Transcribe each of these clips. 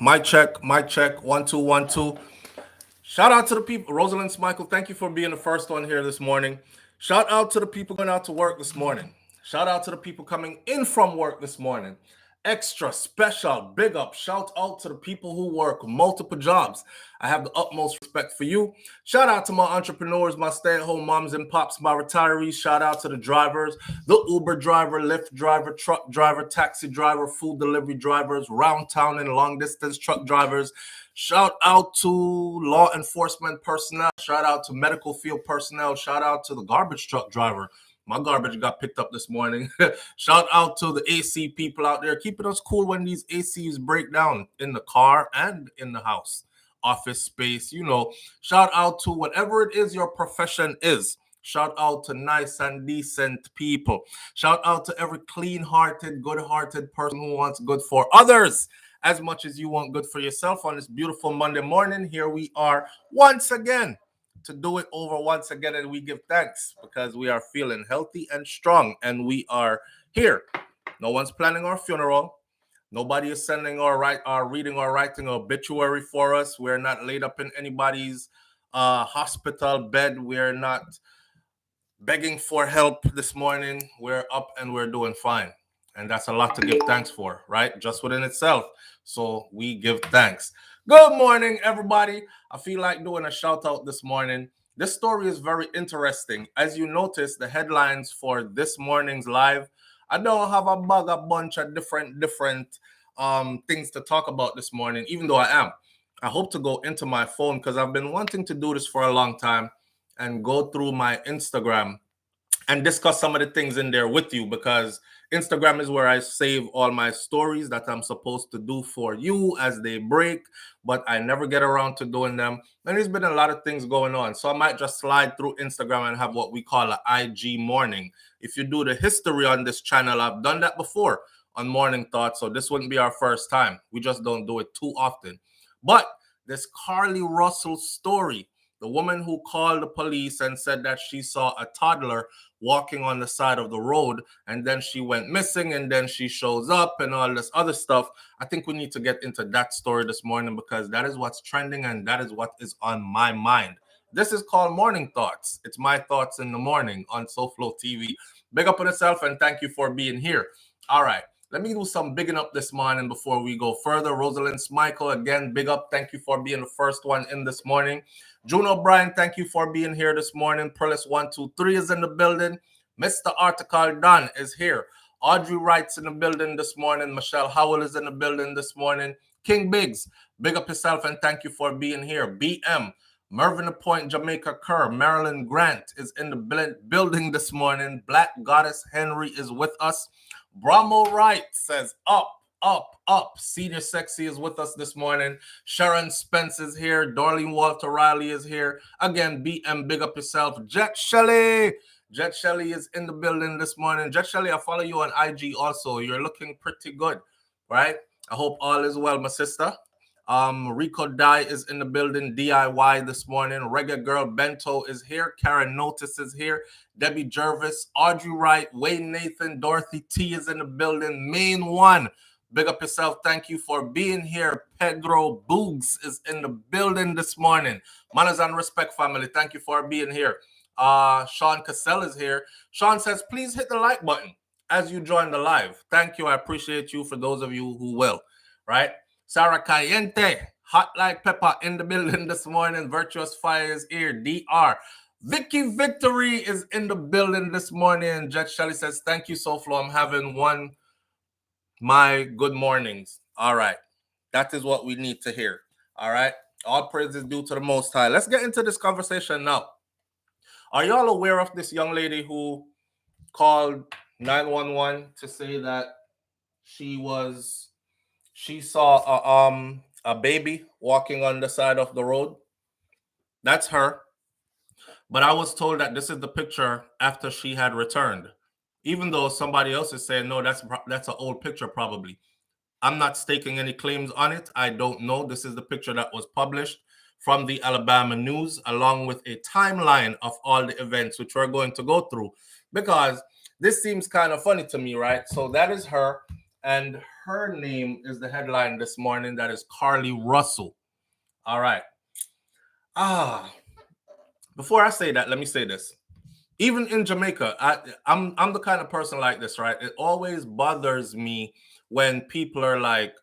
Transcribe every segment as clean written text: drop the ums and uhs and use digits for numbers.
Mic check, mic check. 1 2 1 2. Shout out to the people. Rosalind Michael, thank you for being the first one here this morning. Shout out to the people going out to work this morning. Shout out to the people coming in from work this morning. Extra special big up. Shout out to the people who work multiple jobs. I have the utmost respect for you. Shout out to my entrepreneurs, my stay-at-home moms and pops, my retirees. Shout out to the drivers, the Uber driver, Lyft driver, truck driver, taxi driver, food delivery drivers, round town and long distance truck drivers. Shout out to law enforcement personnel. Shout out to medical field personnel. Shout out to the garbage truck driver. My garbage got picked up this morning. Shout out to the AC people out there, keeping us cool when these ACs break down in the car and in the house, office space. Shout out to whatever it is your profession is. Shout out to nice and decent people. Shout out to every clean-hearted, good-hearted person who wants good for others as much as you want good for yourself on this beautiful Monday morning. Here we are once again to do it over once again, and we give thanks because we are feeling healthy and strong, and we are here. No one's planning our funeral. Nobody is sending or reading or writing an obituary for us. We're not laid up in anybody's hospital bed. We're not begging for help this morning. We're up and we're doing fine. And that's a lot to give thanks for, right? Just within itself. So we give thanks. Good morning, everybody. I feel like doing a shout out this morning. This story is very interesting. As you notice, the headlines for this morning's live, I don't have a bunch of different things to talk about this morning, even though I am. I hope to go into my phone because I've been wanting to do this for a long time and go through my Instagram and discuss some of the things in there with you, because Instagram is where I save all my stories that I'm supposed to do for you as they break, but I never get around to doing them. And there's been a lot of things going on. So I might just slide through Instagram and have what we call an IG morning. If you do the history on this channel, I've done that before on Morning Thoughts. So this wouldn't be our first time. We just don't do it too often. But this Carlee Russell story, the woman who called the police and said that she saw a toddler walking on the side of the road, and then she went missing, and then she shows up and all this other stuff. I think we need to get into that story this morning because that is what's trending and that is what is on my mind. This is called Morning Thoughts. It's my thoughts in the morning on SouFLoTV. Big up on yourself and thank you for being here. All right. Let me do some bigging up this morning before we go further. Rosalind Michael, again, big up. Thank you for being the first one in this morning. June O'Brien, thank you for being here this morning. Perlis123 is in the building. Mr. Article Don is here. Audrey Wright's in the building this morning. Michelle Howell is in the building this morning. King Biggs, big up yourself and thank you for being here. BM, Mervyn Point, Jamaica Kerr. Marilyn Grant is in the building this morning. Black Goddess Henry is with us. Brahmo Wright says up. Senior Sexy is with us this morning. Sharon Spence is here. Darlene Walter Riley is here. Again, BM, big up yourself. Jet Shelley is in the building this morning. Jet Shelley, I follow you on IG also. You're looking pretty good, right? I hope all is well, my sister. Rico Dye is in the building. DIY this morning. Reggae Girl Bento is here. Karen Notice is here. Debbie Jervis, Audrey Wright, Wayne Nathan, Dorothy T is in the building. Main one. Big up yourself. Thank you for being here. Pedro Boogs is in the building this morning. Manners and Respect family, thank you for being here. Sean Cassell is here. Sean says, please hit the like button as you join the live. Thank you. I appreciate you for those of you who will, right? Sarah Cayente, hot like pepper in the building this morning. Virtuous Fire is here. DR. Vicky Victory is in the building this morning. Jet Shelley says, thank you, SouFlo. I'm having my good mornings. All right. That is what we need to hear. All right. All praise is due to the Most High. Let's get into this conversation now. Are y'all aware of this young lady who called 911 to say that she saw a baby walking on the side of the road? That's her. But I was told that this is the picture after she had returned. Even though somebody else is saying, no, that's an old picture probably. I'm not staking any claims on it. I don't know. This is the picture that was published from the Alabama News, along with a timeline of all the events, which we're going to go through, because this seems kind of funny to me, right? So that is her. And her name is the headline this morning. That is Carlee Russell. All right. Ah, before I say that, let me say this. Even in Jamaica, I'm the kind of person like this, right? It always bothers me when people are like,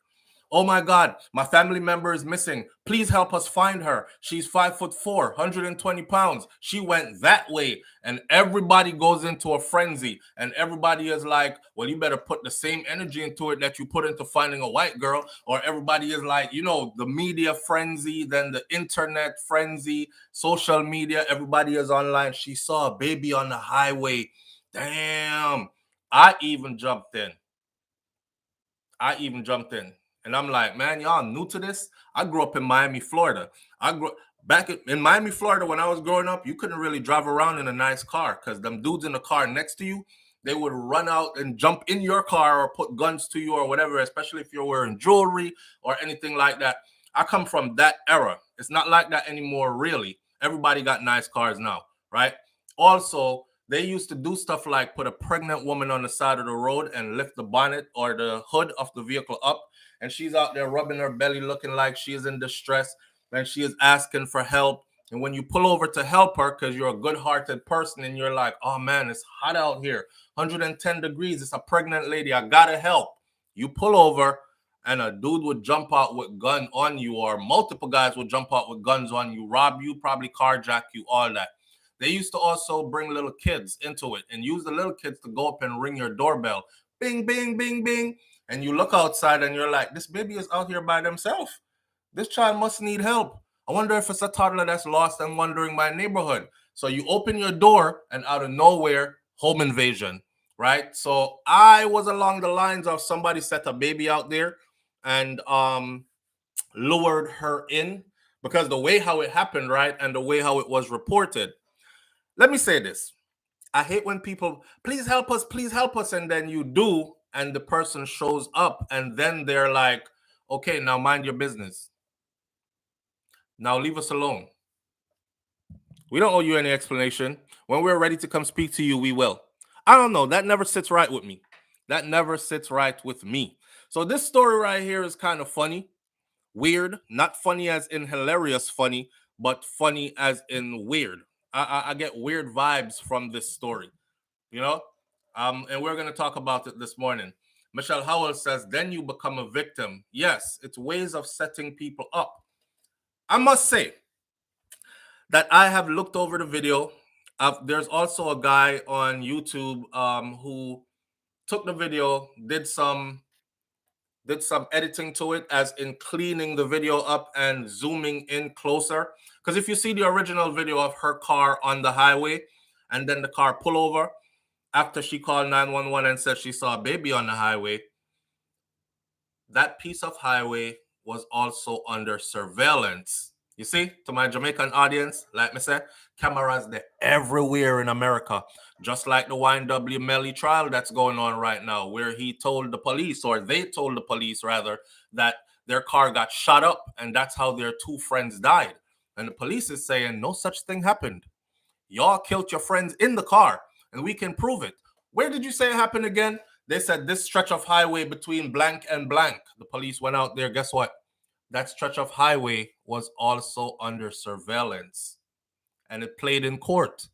"Oh my God, my family member is missing. Please help us find her. She's 5'4", 120 pounds. She went that way." And everybody goes into a frenzy. And everybody is like, well, you better put the same energy into it that you put into finding a white girl. Or everybody is like, the media frenzy, then the internet frenzy, social media, everybody is online. She saw a baby on the highway. Damn. I even jumped in. And I'm like, man, y'all new to this? I grew up in Miami, Florida. I grew back in Miami, Florida when I was growing up, you couldn't really drive around in a nice car because them dudes in the car next to you, they would run out and jump in your car or put guns to you or whatever, especially if you're wearing jewelry or anything like that. I come from that era. It's not like that anymore, really. Everybody got nice cars now, right? Also, they used to do stuff like put a pregnant woman on the side of the road and lift the bonnet or the hood of the vehicle up. And she's out there rubbing her belly, looking like she is in distress. And she is asking for help. And when you pull over to help her, because you're a good-hearted person and you're like, oh man, it's hot out here, 110 degrees, it's a pregnant lady, I gotta help. You pull over and a dude would jump out with gun on you, or multiple guys would jump out with guns on you, rob you, probably carjack you, all that. They used to also bring little kids into it and use the little kids to go up and ring your doorbell. Bing, bing, bing, bing. And you look outside and you're like, this baby is out here by themselves. This child must need help. I wonder if it's a toddler that's lost and wandering my neighborhood. So you open your door and out of nowhere, home invasion, right? So I was along the lines of somebody set a baby out there and lured her in, because the way how it happened, right, and the way how it was reported. Let me say this. I hate when people, please help us, and then you do, and the person shows up, and then they're like, okay, now mind your business. Now leave us alone. We don't owe you any explanation. When we're ready to come speak to you, we will. I don't know. That never sits right with me. So this story right here is kind of funny. Weird. Not funny as in hilarious funny, but funny as in weird. I get weird vibes from this story. And we're going to talk about it this morning. Michelle Howell says, then you become a victim. Yes, it's ways of setting people up. I must say that I have looked over the video. There's also a guy on YouTube who took the video, did some editing to it, as in cleaning the video up and zooming in closer. Because if you see the original video of her car on the highway and then the car pull over, after she called 911 and said she saw a baby on the highway, that piece of highway was also under surveillance. You see, to my Jamaican audience, like me said, cameras, they're everywhere in America. Just like the YNW Melly trial that's going on right now, where he told the police, or they told the police rather, that their car got shot up and that's how their two friends died. And the police is saying no such thing happened. Y'all killed your friends in the car and we can prove it. Where did you say it happened again? They said this stretch of highway between blank and blank. The police went out there. Guess what? That stretch of highway was also under surveillance. And it played in court.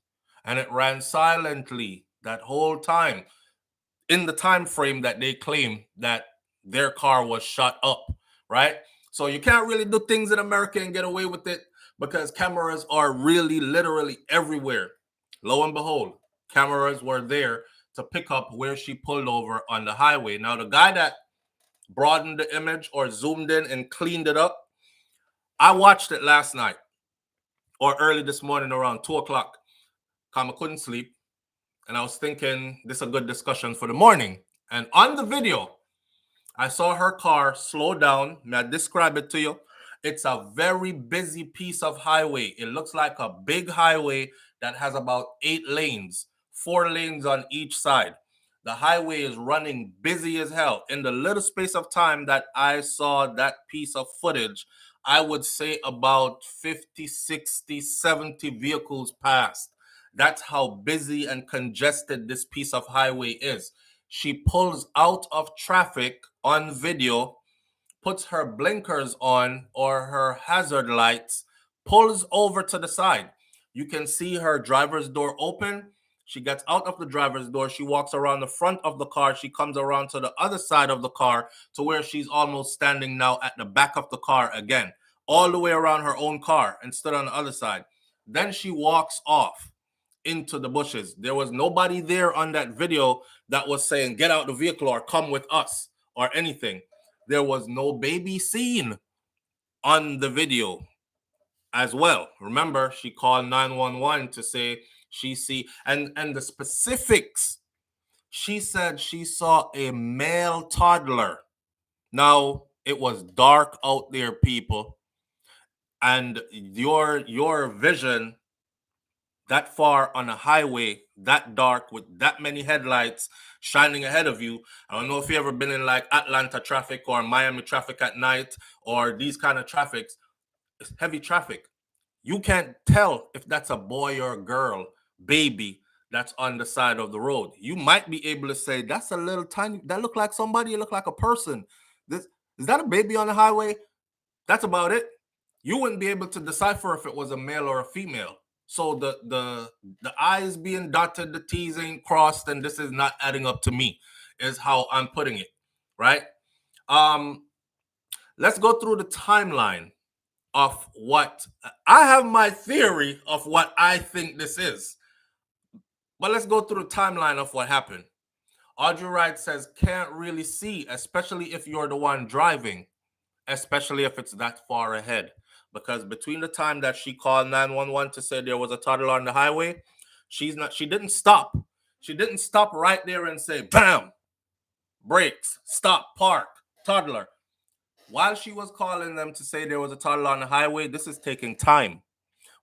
And it ran silently that whole time, in the time frame that they claim that their car was shot up, right? So you can't really do things in America and get away with it, because cameras are really literally everywhere. Lo and behold, cameras were there to pick up where she pulled over on the highway. Now, the guy that broadened the image or zoomed in and cleaned it up, I watched it last night or early this morning around 2 o'clock. I couldn't sleep. And I was thinking, this is a good discussion for the morning. And on the video, I saw her car slow down. May I describe it to you? It's a very busy piece of highway. It looks like a big highway that has about 8 lanes, 4 lanes on each side. The highway is running busy as hell. In the little space of time that I saw that piece of footage, I would say about 50, 60, 70 vehicles passed. That's how busy and congested this piece of highway is. She pulls out of traffic on video, puts her blinkers on or her hazard lights, pulls over to the side. You can see her driver's door open. She gets out of the driver's door. She walks around the front of the car. She comes around to the other side of the car to where she's almost standing now at the back of the car again, all the way around her own car and stood on the other side. Then she walks off into the bushes. There was nobody there on that video that was saying, get out the vehicle or come with us or anything. There was no baby seen on the video as well. Remember, she called 911 to say she see, and the specifics, she said she saw a male toddler. Now, it was dark out there, people, and your vision that far on a highway, that dark with that many headlights shining ahead of you. I don't know if you've ever been in like Atlanta traffic or Miami traffic at night or these kind of traffics. It's heavy traffic. You can't tell if that's a boy or a girl, baby that's on the side of the road. You might be able to say, that's a little tiny, that look like somebody, it look like a person. Is that a baby on the highway? That's about it. You wouldn't be able to decipher if it was a male or a female. So the I's being dotted, the T's ain't crossed, and this is not adding up to me, is how I'm putting it, right? Let's go through the timeline of what I have my theory of what I think this is. But let's go through the timeline of what happened. Audrey Wright says, can't really see, especially if you're the one driving, especially if it's that far ahead. Because between the time that she called 911 to say there was a toddler on the highway, she didn't stop. She didn't stop right there and say, bam, brakes, stop, park, toddler. While she was calling them to say there was a toddler on the highway, this is taking time.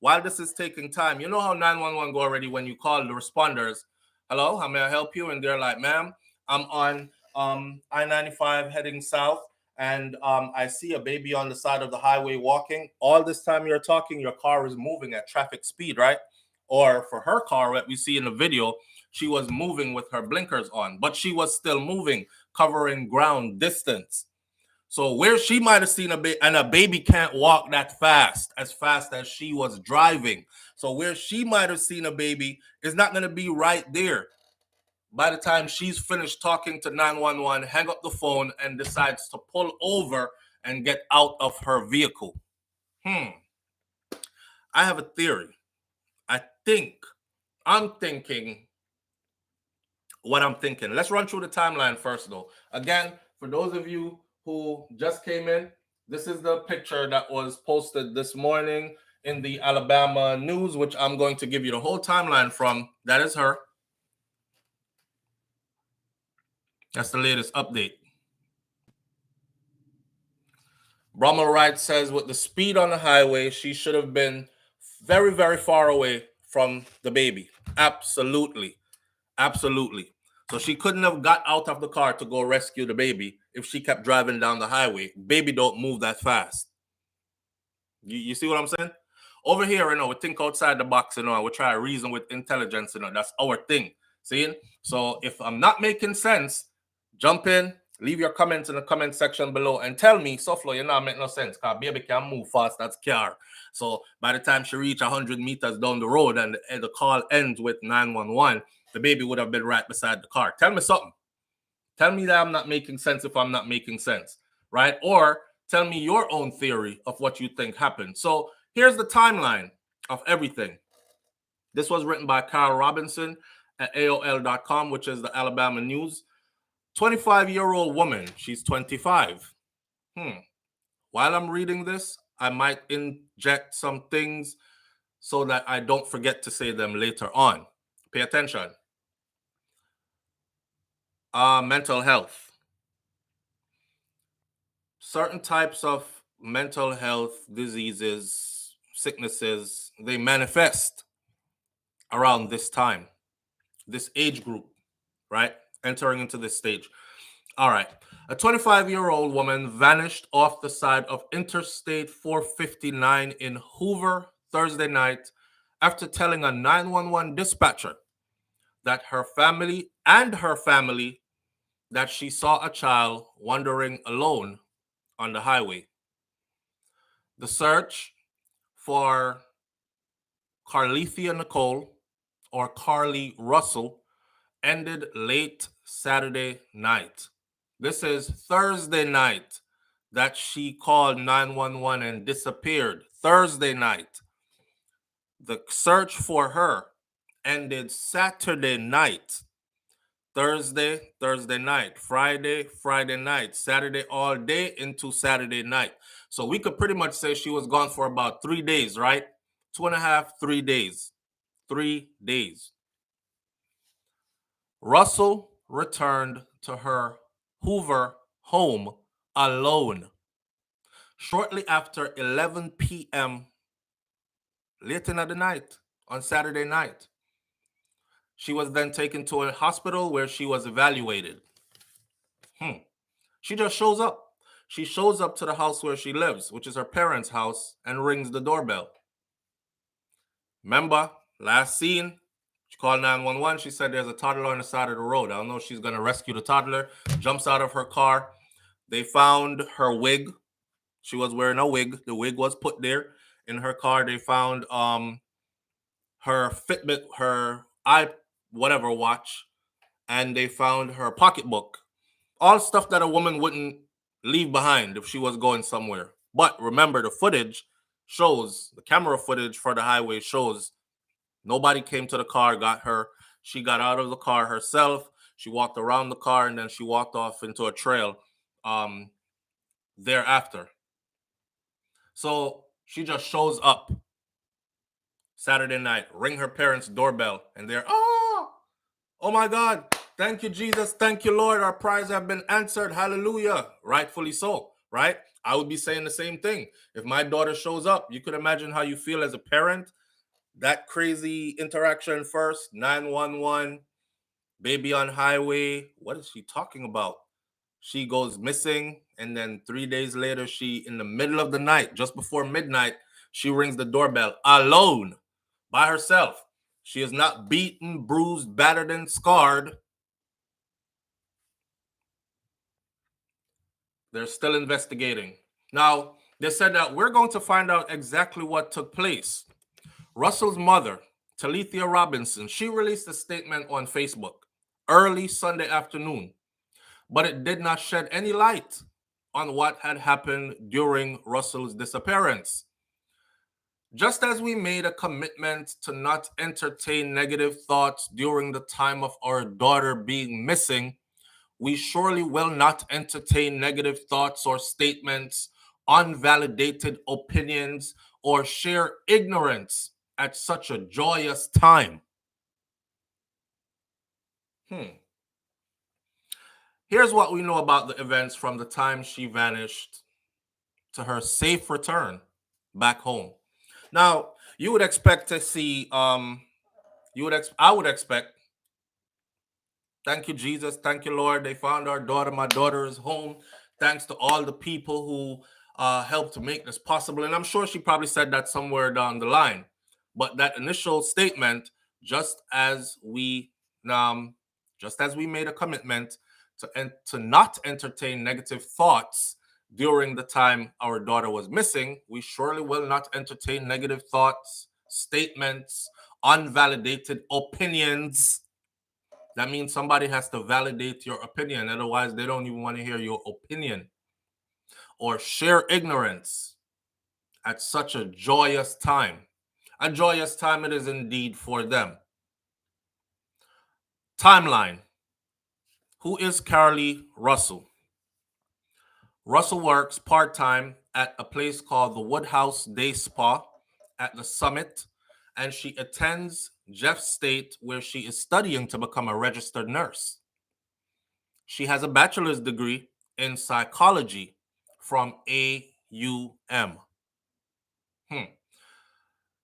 While this is taking time, you know how 911 go already when you call the responders, hello, how may I help you? And they're like, ma'am, I'm on I-95 heading south. And I see a baby on the side of the highway walking. All this time you're talking, your car is moving at traffic speed, right? Or for her car, what we see in the video, she was moving with her blinkers on, but she was still moving, covering ground distance. So where she might have seen a baby, and a baby can't walk that fast as she was driving. So where she might have seen a baby is not going to be right there. By the time she's finished talking to 911, hang up the phone and decides to pull over and get out of her vehicle. I have a theory. I'm thinking what I'm thinking. Let's run through the timeline first, though. Again, for those of you who just came in, this is the picture that was posted this morning in the Alabama news, which I'm going to give you the whole timeline from. That is her. That's the latest update. Brummel Wright says with the speed on the highway, she should have been very, very far away from the baby. Absolutely. Absolutely. So she couldn't have got out of the car to go rescue the baby if she kept driving down the highway. Baby don't move that fast. You see what I'm saying? Over here, we think outside the box, we try to reason with intelligence, that's our thing. See? So if I'm not making sense, jump in, leave your comments in the comment section below and tell me, SouFlo, you're not making no sense because baby can move fast, that's car. So by the time she reach 100 meters down the road and the call ends with 911, the baby would have been right beside the car. Tell me something. Tell me that I'm not making sense if I'm not making sense, right? Or tell me your own theory of what you think happened. So here's the timeline of everything. This was written by Kyle Robinson at AOL.com, which is the Alabama news. 25-year-old woman. She's 25. While I'm reading this, I might inject some things so that I don't forget to say them later on. Pay attention. Mental health. Certain types of mental health diseases, sicknesses, they manifest around this time, this age group, right? Entering into this stage. All right. A 25-year-old woman vanished off the side of Interstate 459 in Hoover Thursday night after telling a 911 dispatcher that her family that she saw a child wandering alone on the highway. The search for Carlethia Nicole, or Carlee Russell, ended late Saturday night. This is Thursday night that she called 911 and disappeared. Thursday night. The search for her ended Saturday night. Thursday night, Friday night, Saturday all day into Saturday night. So we could pretty much say she was gone for about 3 days, right? 2.5, 3 days. 3 days. Russell returned to her Hoover home alone shortly after 11 p.m. late in the night on Saturday night. She was then taken to a hospital where she was evaluated. She just shows up. She shows up to the house where she lives, which is her parents' house, and rings the doorbell. Remember, last scene, she called 911. She said there's a toddler on the side of the road. I don't know if she's going to rescue the toddler. Jumps out of her car. They found her wig. She was wearing a wig. The wig was put there in her car. They found her Fitbit, her whatever watch, and they found her pocketbook. All stuff that a woman wouldn't leave behind if she was going somewhere. But remember, the footage shows, the camera footage for the highway shows nobody came to the car, got her. She got out of the car herself. She walked around the car, and then she walked off into a trail thereafter. So she just shows up Saturday night, ring her parents' doorbell, and they're, oh my God, thank you, Jesus, thank you, Lord, our prayers have been answered, hallelujah, rightfully so, right? I would be saying the same thing. If my daughter shows up, you could imagine how you feel as a parent. That crazy interaction first, 911, baby on highway, what is she talking about? She goes missing, and then 3 days later, she, in the middle of the night, just before midnight, she rings the doorbell alone, by herself. She is not beaten, bruised, battered, and scarred. They're still investigating. Now, they said that we're going to find out exactly what took place. Russell's mother, Talithia Robinson, she released a statement on Facebook early Sunday afternoon, but it did not shed any light on what had happened during Russell's disappearance. Just as we made a commitment to not entertain negative thoughts during the time of our daughter being missing, we surely will not entertain negative thoughts or statements, unvalidated opinions, or share ignorance at such a joyous time. Here's what we know about the events from the time she vanished to her safe return back home. Now, you would expect to see, I would expect, thank you, Jesus, thank you, Lord, they found our daughter, my daughter is home, thanks to all the people who helped to make this possible. And I'm sure she probably said that somewhere down the line. But that initial statement, just as we made a commitment to not entertain negative thoughts during the time our daughter was missing, we surely will not entertain negative thoughts, statements, unvalidated opinions. That means somebody has to validate your opinion. Otherwise, they don't even want to hear your opinion. Or share ignorance at such a joyous time. A joyous time it is indeed for them. Timeline. Who is Carlee Russell? Russell works part-time at a place called the Woodhouse Day Spa at the Summit, and she attends Jeff State, where she is studying to become a registered nurse. She has a bachelor's degree in psychology from AUM.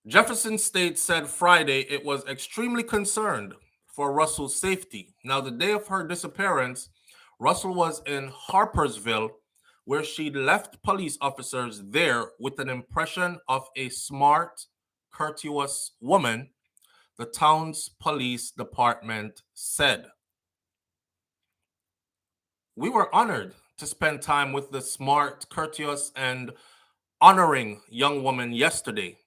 Jefferson State said Friday it was extremely concerned for Russell's safety. Now, the day of her disappearance, Russell was in Harpersville, where she left police officers there with an impression of a smart, courteous woman, the town's police department said. we were honored to spend time with the smart, courteous, and honoring young woman yesterday.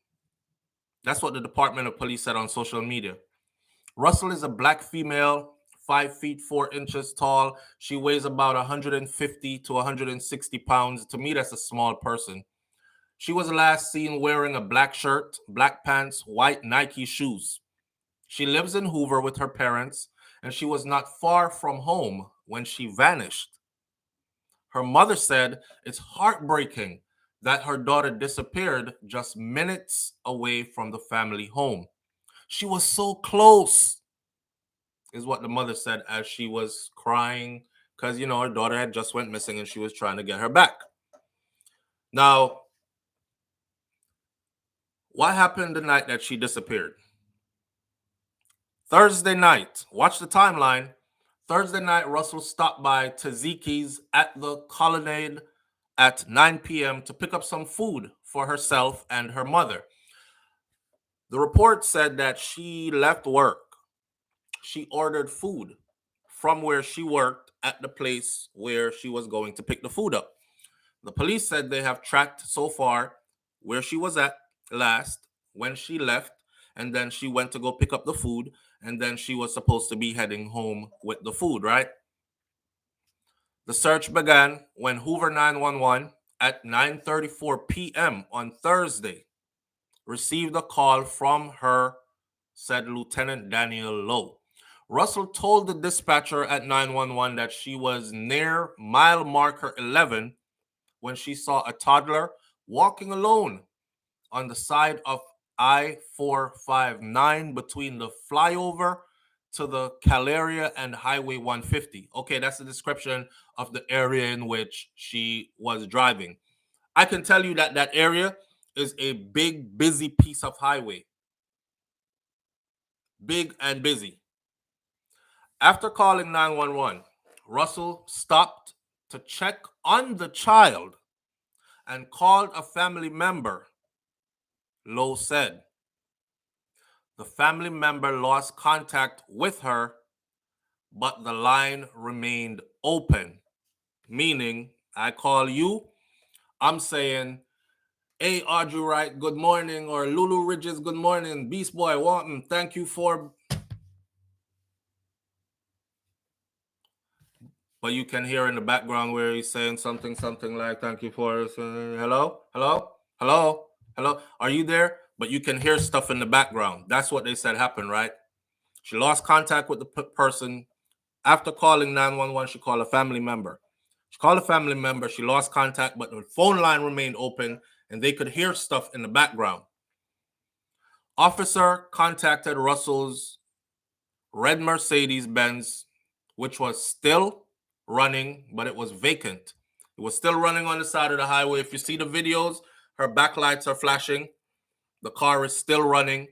That's what the Department of Police said on social media. Russell is a black female, 5 feet 4 inches tall. She weighs about 150 to 160 pounds. To me, that's a small person. She was last seen wearing a black shirt, black pants, white Nike shoes. She lives in Hoover with her parents, and she was not far from home when she vanished. Her mother said it's heartbreaking that her daughter disappeared just minutes away from the family home. She was so close, is what the mother said as she was crying because, her daughter had just went missing and she was trying to get her back. Now, what happened the night that she disappeared? Thursday night, watch the timeline. Thursday night, Russell stopped by Taziki's at the Colonnade at 9 p.m. to pick up some food for herself and her mother. The report said that she left work. She ordered food from where she worked at the place where she was going to pick the food up. The police said they have tracked so far where she was at last, when she left, and then she went to go pick up the food, and then she was supposed to be heading home with the food, right? The search began when Hoover 911 at 9:34 p.m. on Thursday received a call from her, said Lieutenant Daniel Lowe. Russell told the dispatcher at 911 that she was near mile marker 11 when she saw a toddler walking alone on the side of I-459 between the flyover to the Caleria and Highway 150. Okay, that's the description of the area in which she was driving. I can tell you that that area is a big, busy piece of highway. Big and busy. After calling 911, Russell stopped to check on the child and called a family member, Lowe said. The family member lost contact with her, but the line remained open. Meaning, I call you, I'm saying, hey, Audrey Wright, good morning, or Lulu Ridges, good morning, Beast Boy, Wanton, thank you for... But you can hear in the background where he's saying something like, thank you for... hello, hello, hello, hello, are you there? But you can hear stuff in the background. That's what they said happened, right? She lost contact with the person. After calling 911, she called a family member. She called a family member. She lost contact, but the phone line remained open, and they could hear stuff in the background. Officer contacted Russell's red Mercedes-Benz, which was still running, but it was vacant. It was still running on the side of the highway. If you see the videos, her backlights are flashing. The car is still running,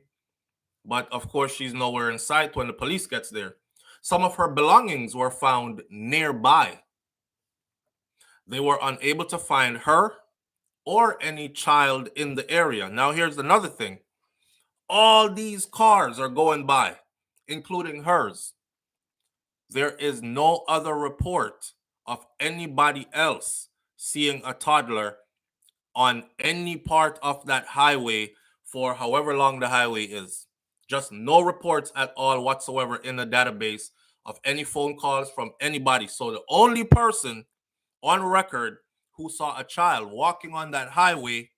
but of course, she's nowhere in sight when the police gets there. Some of her belongings were found nearby. They were unable to find her or any child in the area. Now, here's another thing. All these cars are going by, including hers. There is no other report of anybody else seeing a toddler on any part of that highway for however long the highway is. Just no reports at all whatsoever in the database of any phone calls from anybody. So the only person on record who saw a child walking on that highway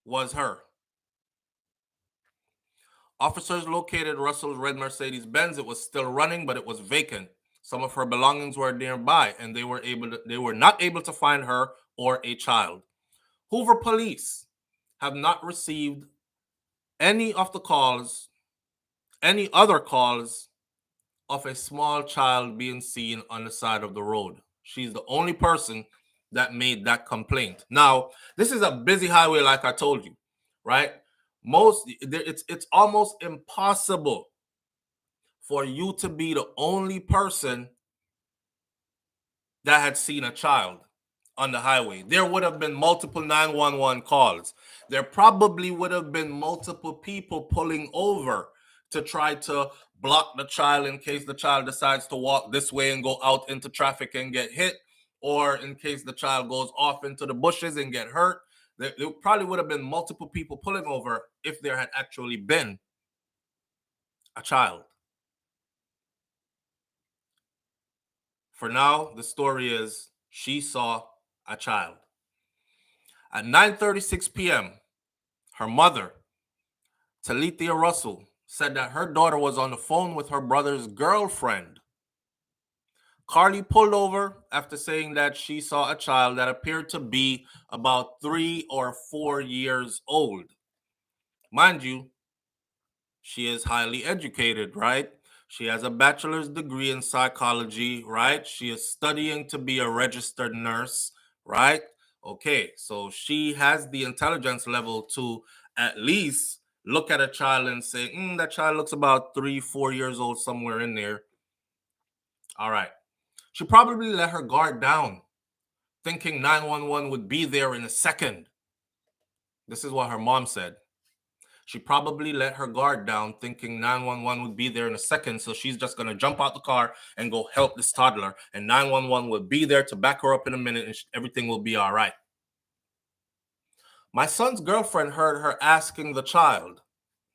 was her. Officers located Russell's red Mercedes-Benz. It was still running, but it was vacant. Some of her belongings were nearby, and they were not able to find her or a child. Hoover police have not received any other calls of a small child being seen on the side of the road. She's the only person that made that complaint. Now, this is a busy highway, like I told you, right? It's almost impossible for you to be the only person that had seen a child on the highway. There would have been multiple 911 calls. There probably would have been multiple people pulling over to try to block the child in case the child decides to walk this way and go out into traffic and get hit, or in case the child goes off into the bushes and get hurt. There probably would have been multiple people pulling over if there had actually been a child. For now, the story is she saw a child. At 9:36 p.m., her mother, Talithia Russell, said that her daughter was on the phone with her brother's girlfriend. Carlee pulled over after saying that she saw a child that appeared to be about 3 or 4 years old. Mind you, she is highly educated, right? She has a bachelor's degree in psychology, right? She is studying to be a registered nurse, right? Okay, so she has the intelligence level to at least look at a child and say, that child looks about 3, 4 years old, somewhere in there. All right. She probably let her guard down, thinking 911 would be there in a second. This is what her mom said. She probably let her guard down, thinking 911 would be there in a second, so she's just going to jump out the car and go help this toddler, and 911 will be there to back her up in a minute, and everything will be all right. My son's girlfriend heard her asking the child.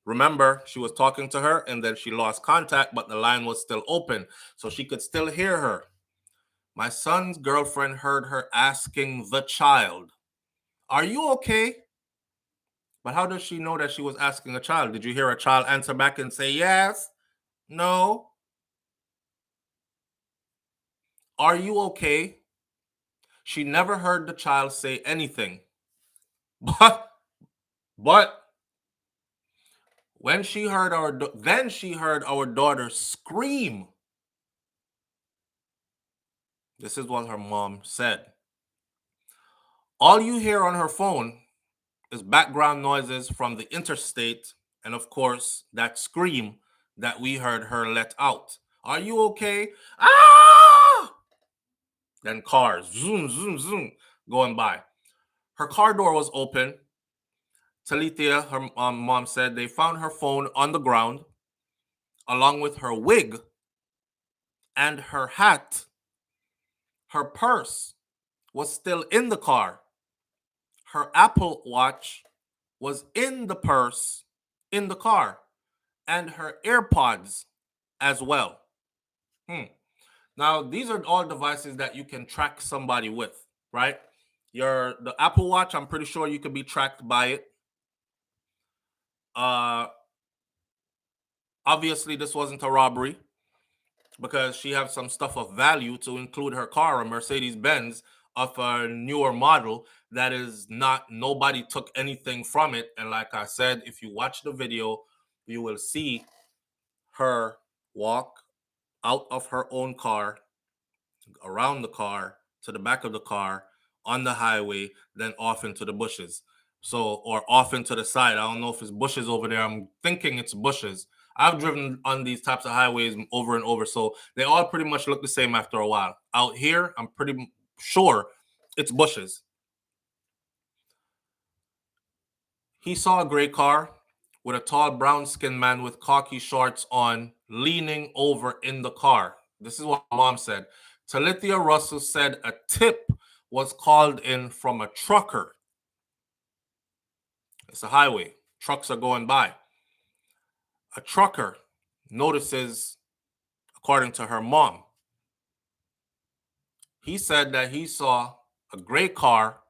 Remember, she was talking to her, and then she lost contact, but the line was still open, so she could still hear her. My son's girlfriend heard her asking the child, "Are you okay?" But how does she know that she was asking a child? Did you hear a child answer back and say yes? No? Are you okay? She never heard the child say anything. But when she heard our daughter scream. This is what her mom said. All you hear on her phone is background noises from the interstate, and of course, that scream that we heard her let out. Are you okay? Ah! Then cars, zoom, zoom, zoom, going by. Her car door was open. Talithia, her mom said, they found her phone on the ground, along with her wig and her hat. Her purse was still in the car. Her Apple Watch was in the purse, in the car, and her AirPods as well. Now, these are all devices that you can track somebody with, right? The Apple Watch, I'm pretty sure you could be tracked by it. Obviously, this wasn't a robbery because she has some stuff of value, to include her car, a Mercedes-Benz of a newer model that is not, nobody took anything from it. And like I said, if you watch the video, you will see her walk out of her own car, around the car, to the back of the car, on the highway, then off into the bushes. Or off into the side. I don't know if it's bushes over there. I'm thinking it's bushes. I've driven on these types of highways over and over, so they all pretty much look the same after a while. Out here, I'm pretty sure it's bushes. He saw a gray car with a tall brown-skinned man with khaki shorts on, leaning over in the car. This is what mom said. Talithia Russell said a tip was called in from a trucker. It's a highway. Trucks are going by. A trucker notices, according to her mom, he said that he saw a gray car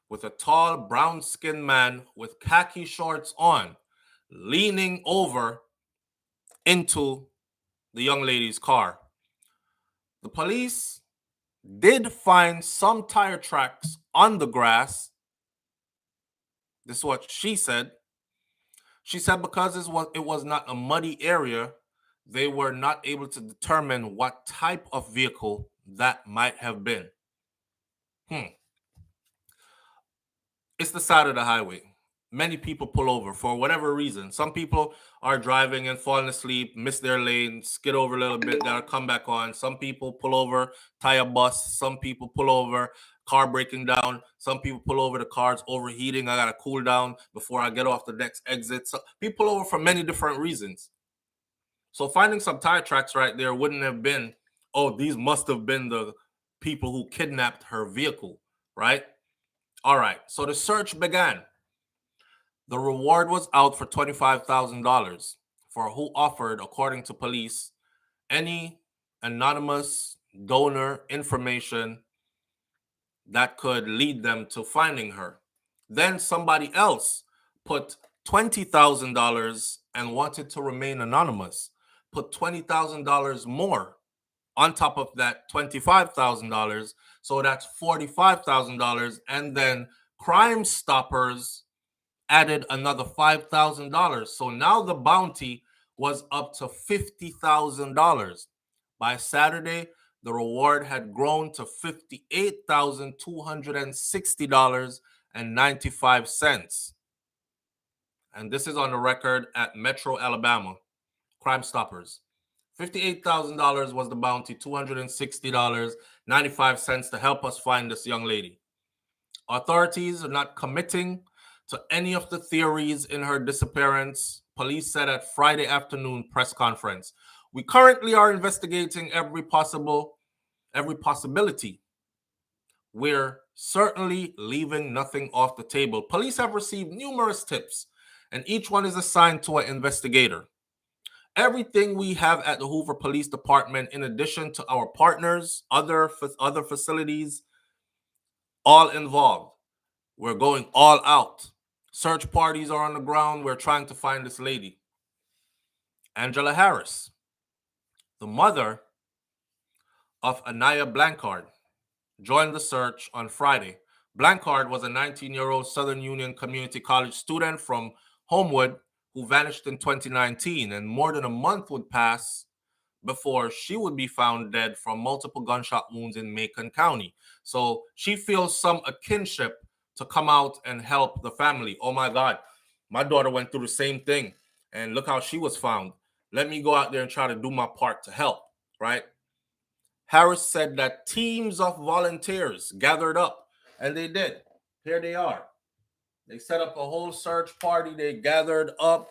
with a tall brown-skinned man with khaki shorts on, leaning over into the young lady's car. The police did find some tire tracks on the grass. This is what she said. She said because it was not a muddy area, they were not able to determine what type of vehicle that might have been. It's the side of the highway. Many people pull over for whatever reason. Some people are driving and falling asleep, miss their lane, skid over a little bit, gotta come back on. Some people pull over, tie a bus. Some people pull over, car breaking down. Some people pull over, the car's overheating. I gotta cool down before I get off the next exit. So people pull over for many different reasons. So finding some tire tracks right there wouldn't have been, oh, these must have been the people who kidnapped her vehicle, right? All right. So the search began. The reward was out for $25,000 for who offered, according to police, any anonymous donor information that could lead them to finding her. Then somebody else put $20,000 and wanted to remain anonymous, put $20,000 more on top of that $25,000. So that's $45,000. And then Crime Stoppers added another $5,000. So now the bounty was up to $50,000. By Saturday, the reward had grown to $58,260.95. And this is on the record at Metro Alabama, Crime Stoppers. $58,000 was the bounty, $260.95 to help us find this young lady. Authorities are not committing to any of the theories in her disappearance, police said at Friday afternoon press conference. We currently are investigating every possibility. We're certainly leaving nothing off the table. Police have received numerous tips, and each one is assigned to an investigator. Everything we have at the Hoover Police Department, in addition to our partners, other facilities, all involved. We're going all out. Search parties are on the ground. We're trying to find this lady. Angela Harris, the mother of Anaya Blanchard, joined the search on Friday. Blanchard was a 19-year-old Southern Union Community College student from Homewood who vanished in 2019, and more than a month would pass before she would be found dead from multiple gunshot wounds in Macon County. So she feels some kinship to come out and help the family. Oh my God, my daughter went through the same thing, and look how she was found. Let me go out there and try to do my part to help, right? Harris said that teams of volunteers gathered up, and they did. Here they are. They set up a whole search party. They gathered up.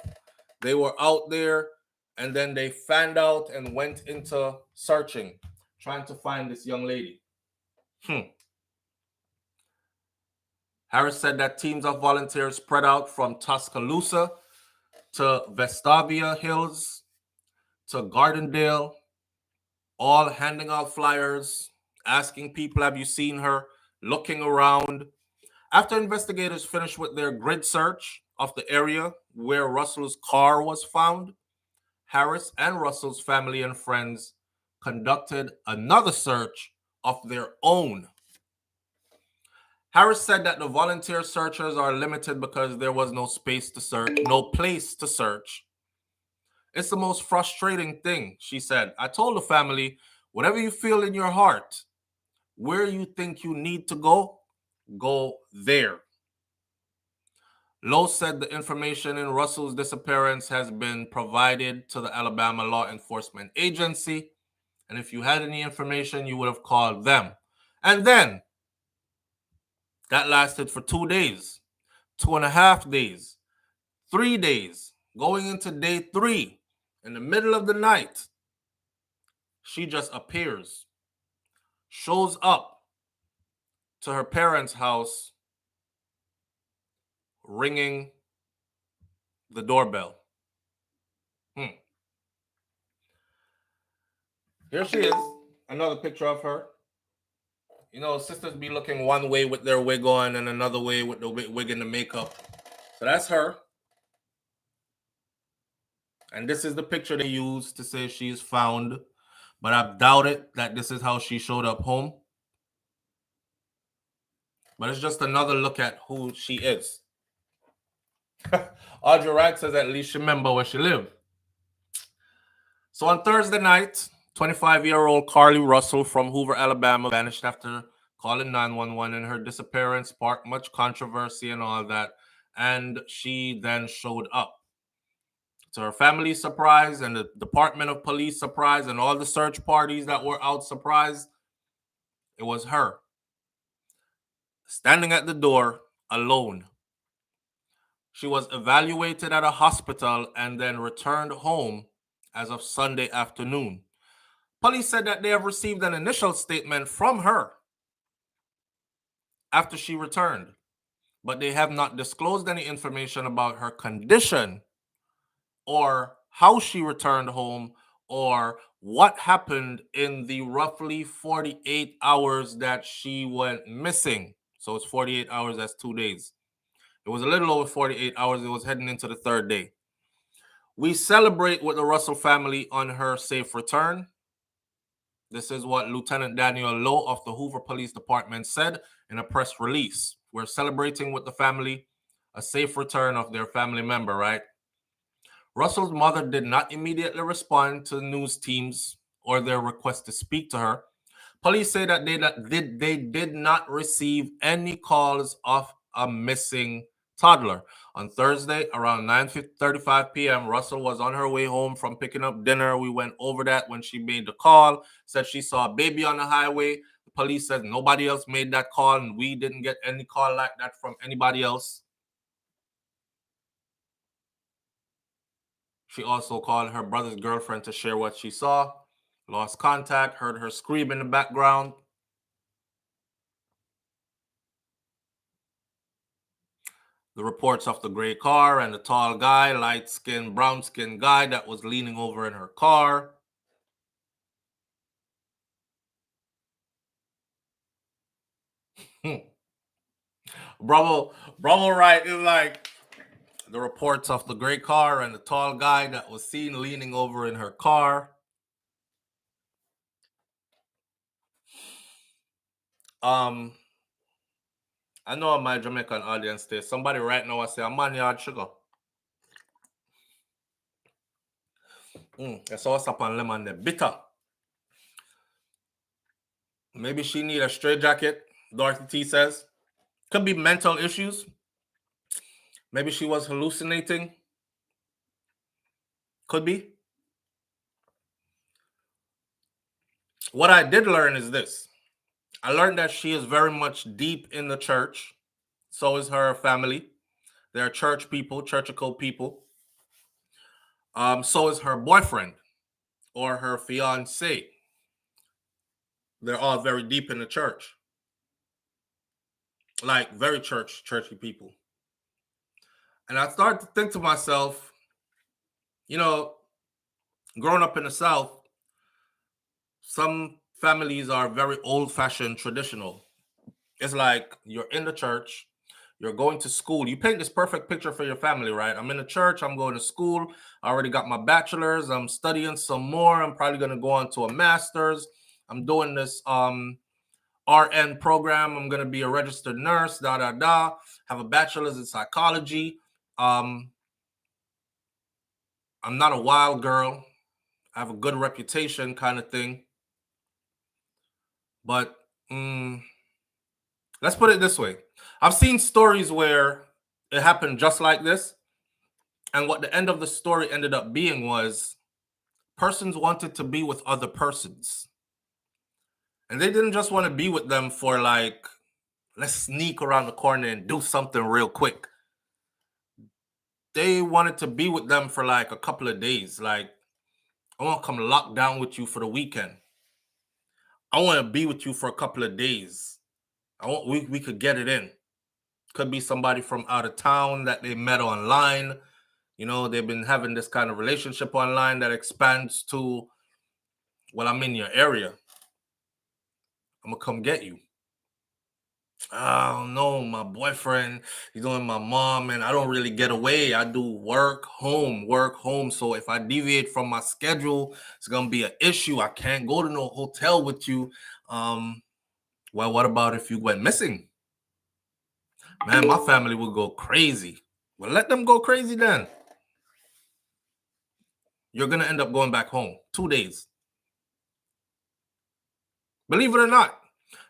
They were out there, and then they fanned out and went into searching, trying to find this young lady. Harris said that teams of volunteers spread out from Tuscaloosa to Vestavia Hills to Gardendale, all handing out flyers, asking people, have you seen her? Looking around. After investigators finished with their grid search of the area where Russell's car was found, Harris and Russell's family and friends conducted another search of their own. Harris said that the volunteer searchers are limited because there was no space to search, no place to search. It's the most frustrating thing, she said. I told the family, whatever you feel in your heart, where you think you need to go there. Lowe said the information in Russell's disappearance has been provided to the Alabama Law Enforcement Agency, and if you had any information, you would have called them. And then that lasted for 2 days, 2.5 days, 3 days, going into day 3. In the middle of the night, she just appears, shows up to her parents' house, ringing the doorbell. Here she is, another picture of her. You know, sisters be looking one way with their wig on and another way with the wig and the makeup. So that's her. And this is the picture they use to say she's found. But I doubt it that this is how she showed up home. But it's just another look at who she is. Audrey Wright says at least she remember where she lived. So on Thursday night, 25-year-old Carlee Russell from Hoover, Alabama, vanished after calling 911, and her disappearance sparked much controversy and all that. And she then showed up. To her family's surprise and the Department of Police surprise and all the search parties that were out surprised, it was her. Standing at the door alone. She was evaluated at a hospital and then returned home as of Sunday afternoon. Police said that they have received an initial statement from her after she returned, but they have not disclosed any information about her condition or how she returned home or what happened in the roughly 48 hours that she went missing. So it's 48 hours, that's 2 days. It was a little over 48 hours. It was heading into the third day. We celebrate with the Russell family on her safe return. This is what Lieutenant Daniel Lowe of the Hoover Police Department said in a press release. We're celebrating with the family a safe return of their family member, right? Russell's mother did not immediately respond to the news teams or their request to speak to her. Police say that they did not receive any calls of a missing toddler. On Thursday, around 9:35 p.m., Russell was on her way home from picking up dinner. We went over that when she made the call, said she saw a baby on the highway. The police said nobody else made that call, and we didn't get any call like that from anybody else. She also called her brother's girlfriend to share what she saw. Lost contact, heard her scream in the background. The reports of the gray car and the tall guy, light-skinned, brown-skinned guy that was leaning over in her car. Bravo right is like the reports of the gray car and the tall guy that was seen leaning over in her car. I know in my Jamaican audience there's somebody right now I say a man yard sugar. That's what's up on lemon, the bitter. Maybe she need a straight jacket, Dorothy T says. Could be mental issues. Maybe she was hallucinating. Could be. What I did learn is this. I learned that she is very much deep in the church. So is her family. They're church people, churchical people. So is her boyfriend or her fiance. They're all very deep in the church. Like very churchy people. And I started to think to myself, growing up in the South, some families are very old-fashioned, traditional. It's like you're in the church, you're going to school. You paint this perfect picture for your family, right? I'm in the church, I'm going to school. I already got my bachelor's. I'm studying some more. I'm probably going to go on to a master's. I'm doing this RN program. I'm going to be a registered nurse, have a bachelor's in psychology. I'm not a wild girl. I have a good reputation kind of thing. But let's put it this way. I've seen stories where it happened just like this. And what the end of the story ended up being was persons wanted to be with other persons. And they didn't just want to be with them for like, let's sneak around the corner and do something real quick. They wanted to be with them for like a couple of days. Like, I want to come lock down with you for the weekend. I want to be with you for a couple of days. We could get it in. Could be somebody from out of town that they met online. They've been having this kind of relationship online that expands to, well, I'm in your area. I'm going to come get you. Oh, no, my boyfriend, he's doing my mom, and I don't really get away. I do work, home. So if I deviate from my schedule, it's going to be an issue. I can't go to no hotel with you. Well, what about if you went missing? Man, my family would go crazy. Well, let them go crazy then. You're going to end up going back home 2 days. Believe it or not.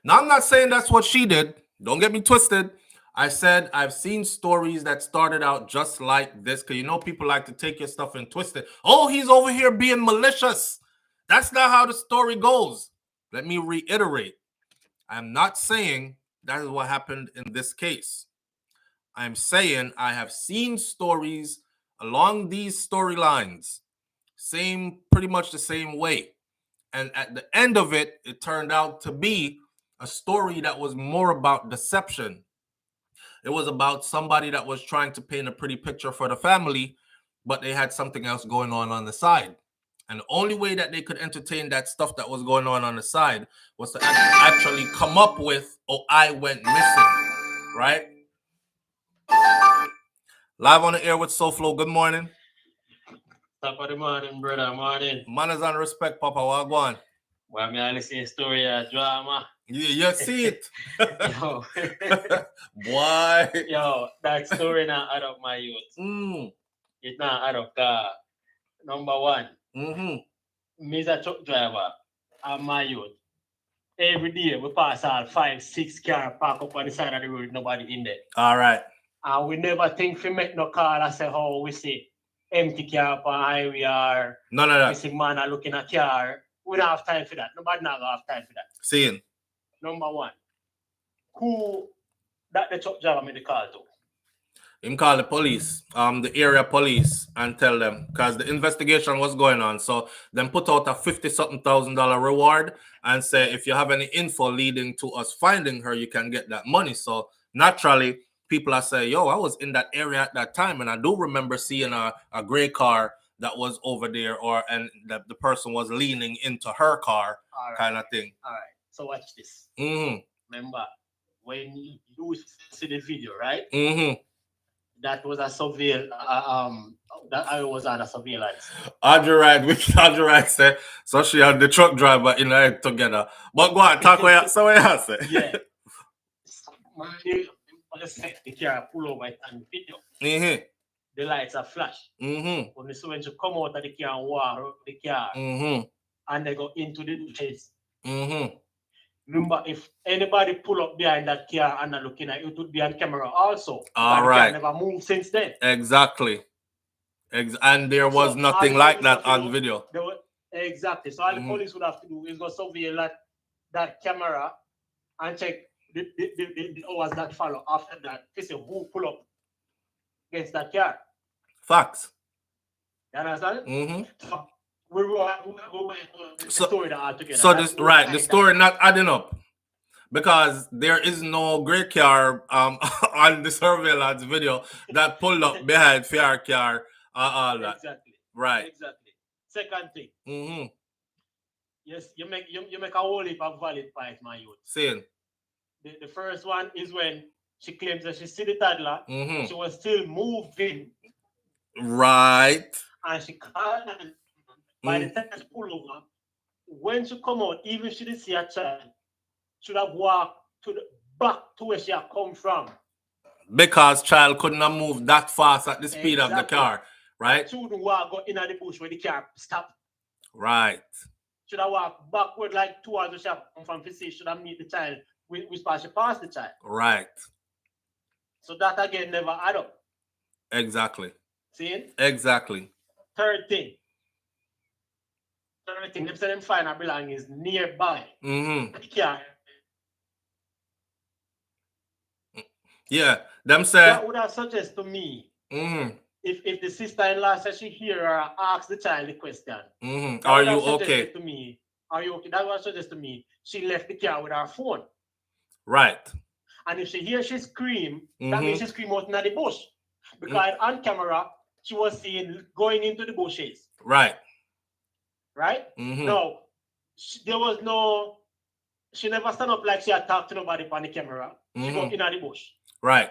Now, I'm not saying that's what she did. Don't get me twisted. I said I've seen stories that started out just like this, because people like to take your stuff and twist it. Oh, he's over here being malicious. That's not how the story goes. Let me reiterate. I'm not saying that is what happened in this case. I'm saying I have seen stories along these storylines. pretty much the same way. And at the end of it, it turned out to be a story that was more about deception. It was about somebody that was trying to paint a pretty picture for the family, but they had something else going on the side. And the only way that they could entertain that stuff that was going on the side was to actually come up with, oh, I went missing, right? Live on the air with SouFLo. Good morning. Top of the morning, brother. Morning. Manners and respect, Papa. What go on? Well, me I listen to story drama. You see it. Yo. Boy. Yo, that story not add up my youth. It not add up. Number one. Me as a truck driver and my youth. Every day we pass all 5-6 cars park up on the side of the road, nobody in there. All right. And we never think we make no call and say how we see empty car on highway or none of that. We see man are looking at car. We don't have time for that. Nobody not gonna have time for that. Seeing. Number one. Who that the truck driver made the call to? Him call the police, the area police, and tell them because the investigation was going on. So then put out a $50-something thousand reward and say if you have any info leading to us finding her, you can get that money. So naturally, people are saying, "Yo, I was in that area at that time, and I do remember seeing a gray car that was over there, and the person was leaning into her car, kind of thing." All right. So watch this. Remember when you see the video, right? That was a surveil. That I was on a surveillance. Audrey Wright said, so she and the truck driver in it together. But go on, talk what you say. Yeah. Man, the car pull over and video. The lights are flash. When she come out of the car and walk around the car, and they go into the chase. Remember, if anybody pull up behind that car and not looking at it, would be on camera also. All right. The car never moved since then. Exactly. And there was nothing like that on video. Exactly. So all the police would have to do is go surveil that camera and check the hours that follow after that to see who pull up against that car. Facts. You understand? So we the story that altogether. So the story not adding up because there is no gray car on the surveillance video that pulled up behind fair car. All that. Exactly. Right. Exactly. Second thing. Yes, you make a whole heap of valid points, my youth. Saying. The first one is when she claims that she see the toddler, she was still moving. Right. And she called and by the time she pulled over, when she come out, even she didn't see a child, should have walked back to where she had come from. Because child couldn't have moved that fast at the speed of the car, right? She wouldn't walk go in the bush where the car stopped. Right. Should have walked backward like towards the shop from Fissy, should have meet the child, which part she passed the child. Right. So that again never add up. Exactly. See? Exactly. Third thing, them say them find her belongings nearby. Yeah, them say that would have suggest to me if the sister-in-law says she hear her ask the child the question. Are you okay? To me, are you okay? That would suggest to me she left the car with her phone. Right. And if she hears she scream, that means she scream out in the bush. Because on camera, she was seen going into the bushes. Right. Right? No, there was no, she never stand up like she had talked to nobody on the camera. She got in the bush. Right.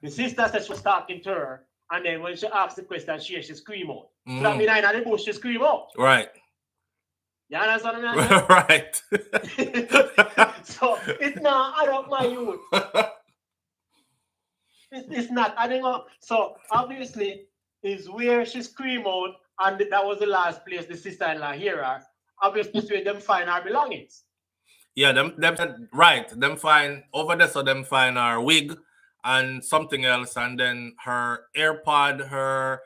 The sister said she was talking to her, and then when she asked the question, she scream out. So that means in the bush, she scream out. Right. You understand what I mean? Right. So it's not add up, my youth. It's not adding up. So obviously, is where she scream out, and that was the last place the sister-in-law hear her. Obviously, it's where them find her belongings. Yeah, them right. Them find over there, so them find her wig and something else, and then her AirPod, her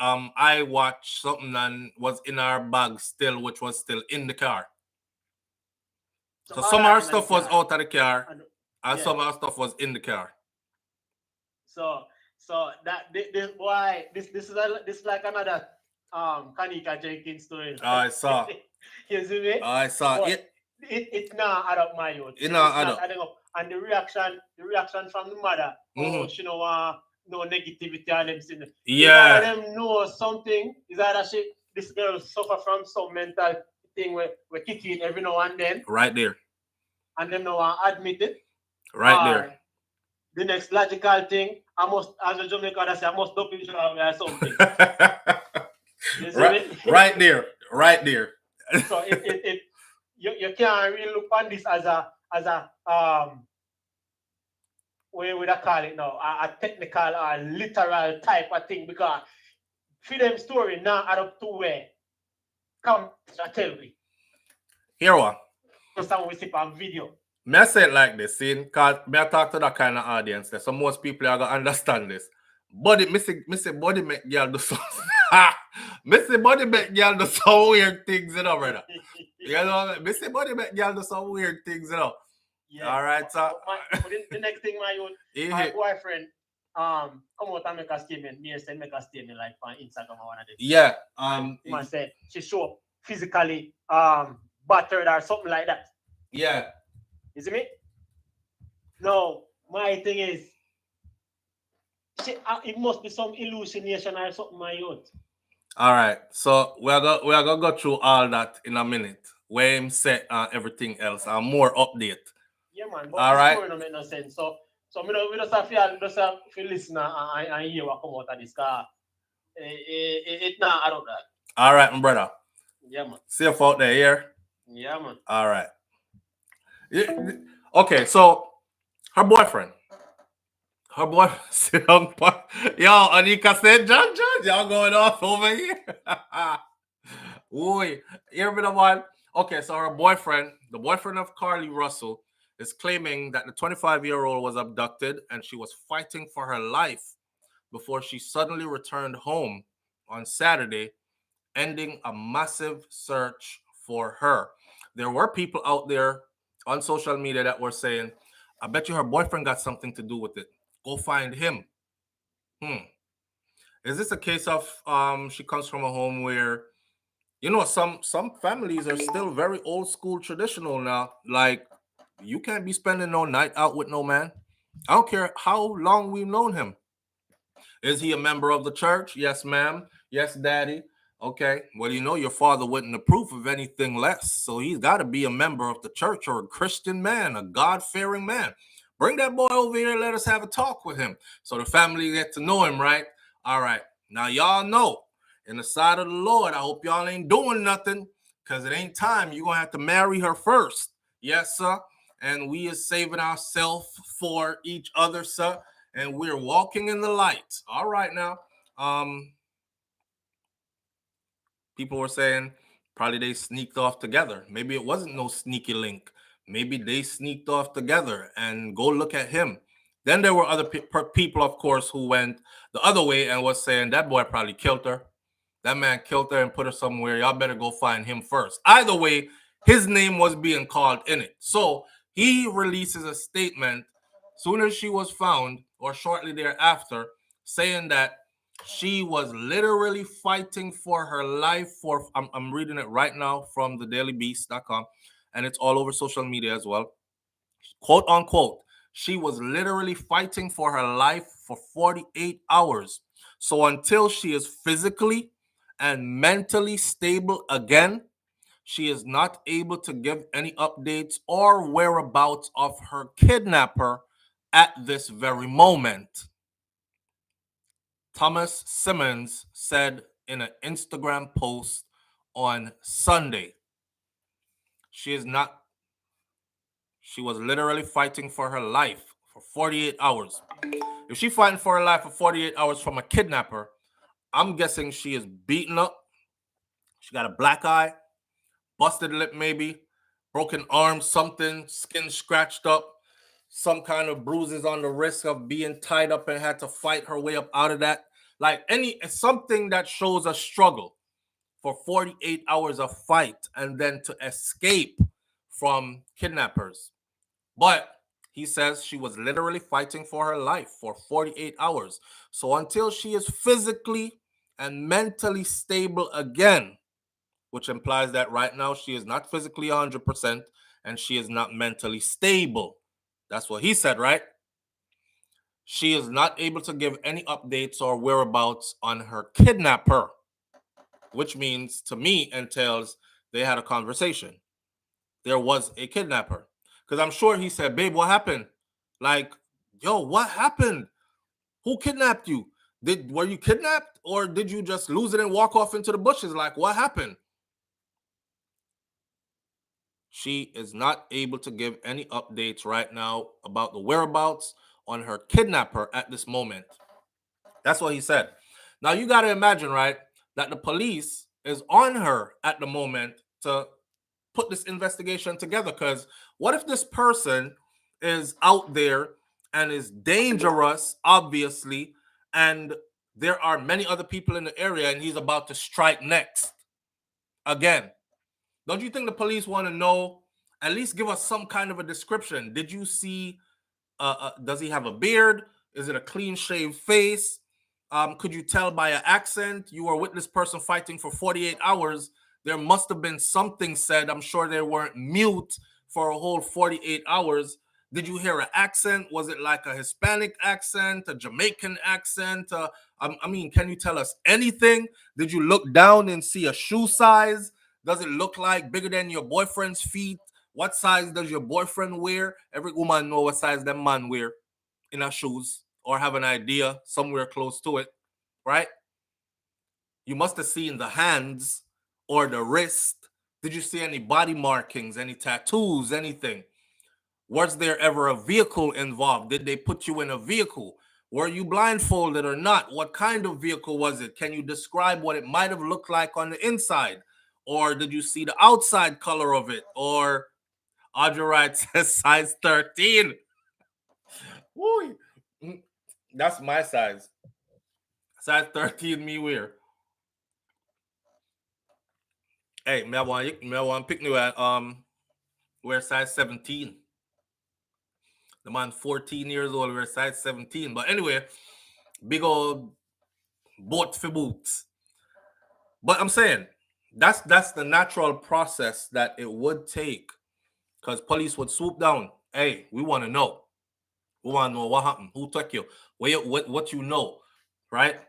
iWatch, something, and was in her bag still, which was still in the car. So some of our stuff was out of the car, and some of our stuff was in the car. So that this why this is like another Kanika Jenkins story. I saw. You see me? I saw But it. It now add up, my youth. It It's not add not up. adding up. And the reaction from the mother, oh, she know no negativity on them. Yeah. Is either them know something, is either this girl suffer from some mental thing where we kick in every now and then. Right there. And them no admit it. Right there. The next logical thing, I must, as a Jamaican, I must dope each other or something. Right there. Right there. So you can't really look on this as a what would I call it now, a technical or literal type of thing, because for them story now add up to where come to tell me. Here one. Just how we see on video. May I say it like this, see, because may I talk to that kind of audience there, so most people are gonna understand this. Body, missy body make girl do something. Missy body make girl do some weird things, you know, brother. You know, missy body make girl do some weird things, you know. Yeah. All right, so the next thing, my boyfriend come out and make a statement. Me and make a statement like on Instagram or one of them. Yeah. He said she show up physically battered or something like that. Yeah. You see me? No, my thing is it must be some hallucination or something, my youth. All right, so we're gonna go through all that in a minute. Where him set everything else and more update. Yeah, man. But all right. Story don't make no sense. So we just have to listen and hear what come out of this car. It not out of that. All right, my brother. Yeah, man. Safe out there, here. Yeah, man. All right. Yeah, okay, so her boyfriend. Sit down. Yo, Anika said, John, y'all going off over here. Boy, hear me the one. Okay, so her boyfriend, the boyfriend of Carlee Russell, is claiming that the 25-year-old was abducted and she was fighting for her life before she suddenly returned home on Saturday, ending a massive search for her. There were people out there on social media that were saying, I bet you her boyfriend got something to do with it. Go find him. Is this a case of she comes from a home where, you know, some families are still very old school traditional now. Like, you can't be spending no night out with no man. I don't care how long we've known him. Is he a member of the church? Yes, ma'am. Yes, daddy. Okay. Well, you know, your father wouldn't approve of anything less. So he's got to be a member of the church or a Christian man, a God-fearing man. Bring that boy over here and let us have a talk with him. So the family get to know him, right? All right. Now, y'all know, in the sight of the Lord, I hope y'all ain't doing nothing, because it ain't time. You're going to have to marry her first. Yes, sir. And we is saving ourselves for each other, sir. And we're walking in the light. All right, now. People were saying probably they sneaked off together. Maybe it wasn't no sneaky link. Maybe they sneaked off together, and go look at him. Then there were other people, of course, who went the other way and was saying that boy probably killed her. That man killed her and put her somewhere. Y'all better go find him first. Either way, his name was being called in it. So he releases a statement soon as she was found, or shortly thereafter, saying that she was literally fighting for her life. I'm reading it right now from thedailybeast.com, and it's all over social media as well. Quote unquote, she was literally fighting for her life for 48 hours. So until she is physically and mentally stable again, she is not able to give any updates or whereabouts of her kidnapper at this very moment. Thomas Simmons said in an Instagram post on Sunday. She was literally fighting for her life for 48 hours. If she's fighting for her life for 48 hours from a kidnapper, I'm guessing she is beaten up. She got a black eye, busted lip maybe, broken arm, something, skin scratched up, some kind of bruises on the wrist of being tied up and had to fight her way up out of that. Like something that shows a struggle for 48 hours of fight and then to escape from kidnappers. But he says she was literally fighting for her life for 48 hours. So until she is physically and mentally stable again, which implies that right now she is not physically 100% and she is not mentally stable. That's what he said, right? She is not able to give any updates or whereabouts on her kidnapper, which means to me entails they had a conversation. There was a kidnapper. Because I'm sure he said, babe, what happened? Like, yo, what happened? Who kidnapped you? Were you kidnapped or did you just lose it and walk off into the bushes? Like, what happened? She is not able to give any updates right now about the whereabouts on her kidnapper at this moment. That's what he said. Now you got to imagine, right, that the police is on her at the moment to put this investigation together. Because what if this person is out there and is dangerous, obviously, and there are many other people in the area and he's about to strike next again? Don't you think the police want to know, at least give us some kind of a description? Did you see, does he have a beard? Is it a clean shaved face? Could you tell by an accent? You were with this person fighting for 48 hours. There must have been something said. I'm sure they weren't mute for a whole 48 hours. Did you hear an accent? Was it like a Hispanic accent, a Jamaican accent? I mean, can you tell us anything? Did you look down and see a shoe size? Does it look like bigger than your boyfriend's feet? What size does your boyfriend wear? Every woman know what size that man wear in her shoes, or have an idea somewhere close to it, right? You must have seen the hands or the wrist. Did you see any body markings, any tattoos, anything? Was there ever a vehicle involved? Did they put you in a vehicle? Were you blindfolded or not? What kind of vehicle was it? Can you describe what it might have looked like on the inside? Or did you see the outside color of it? Or Audrey Wright says size 13. Woo. That's my size. Size 13 me wear. Hey, me want to pick me at wear size 17. The man 14 years old wear size 17. But anyway, big old boat for boots. But I'm saying that's the natural process that it would take, because police would swoop down. Hey, we want to know. We want to know what happened. Who took you? What you know, right?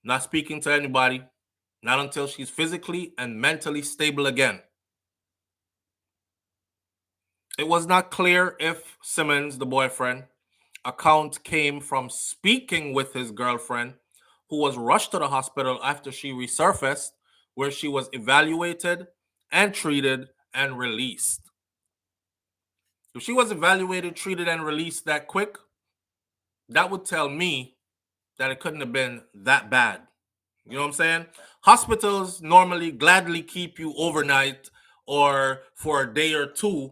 Not speaking to anybody, not until she's physically and mentally stable again. It was not clear if Simmons, the boyfriend, account came from speaking with his girlfriend, who was rushed to the hospital after she resurfaced, where she was evaluated and treated and released. If she was evaluated, treated, and released that quick, that would tell me that it couldn't have been that bad. You know what I'm saying? Hospitals normally gladly keep you overnight or for a day or two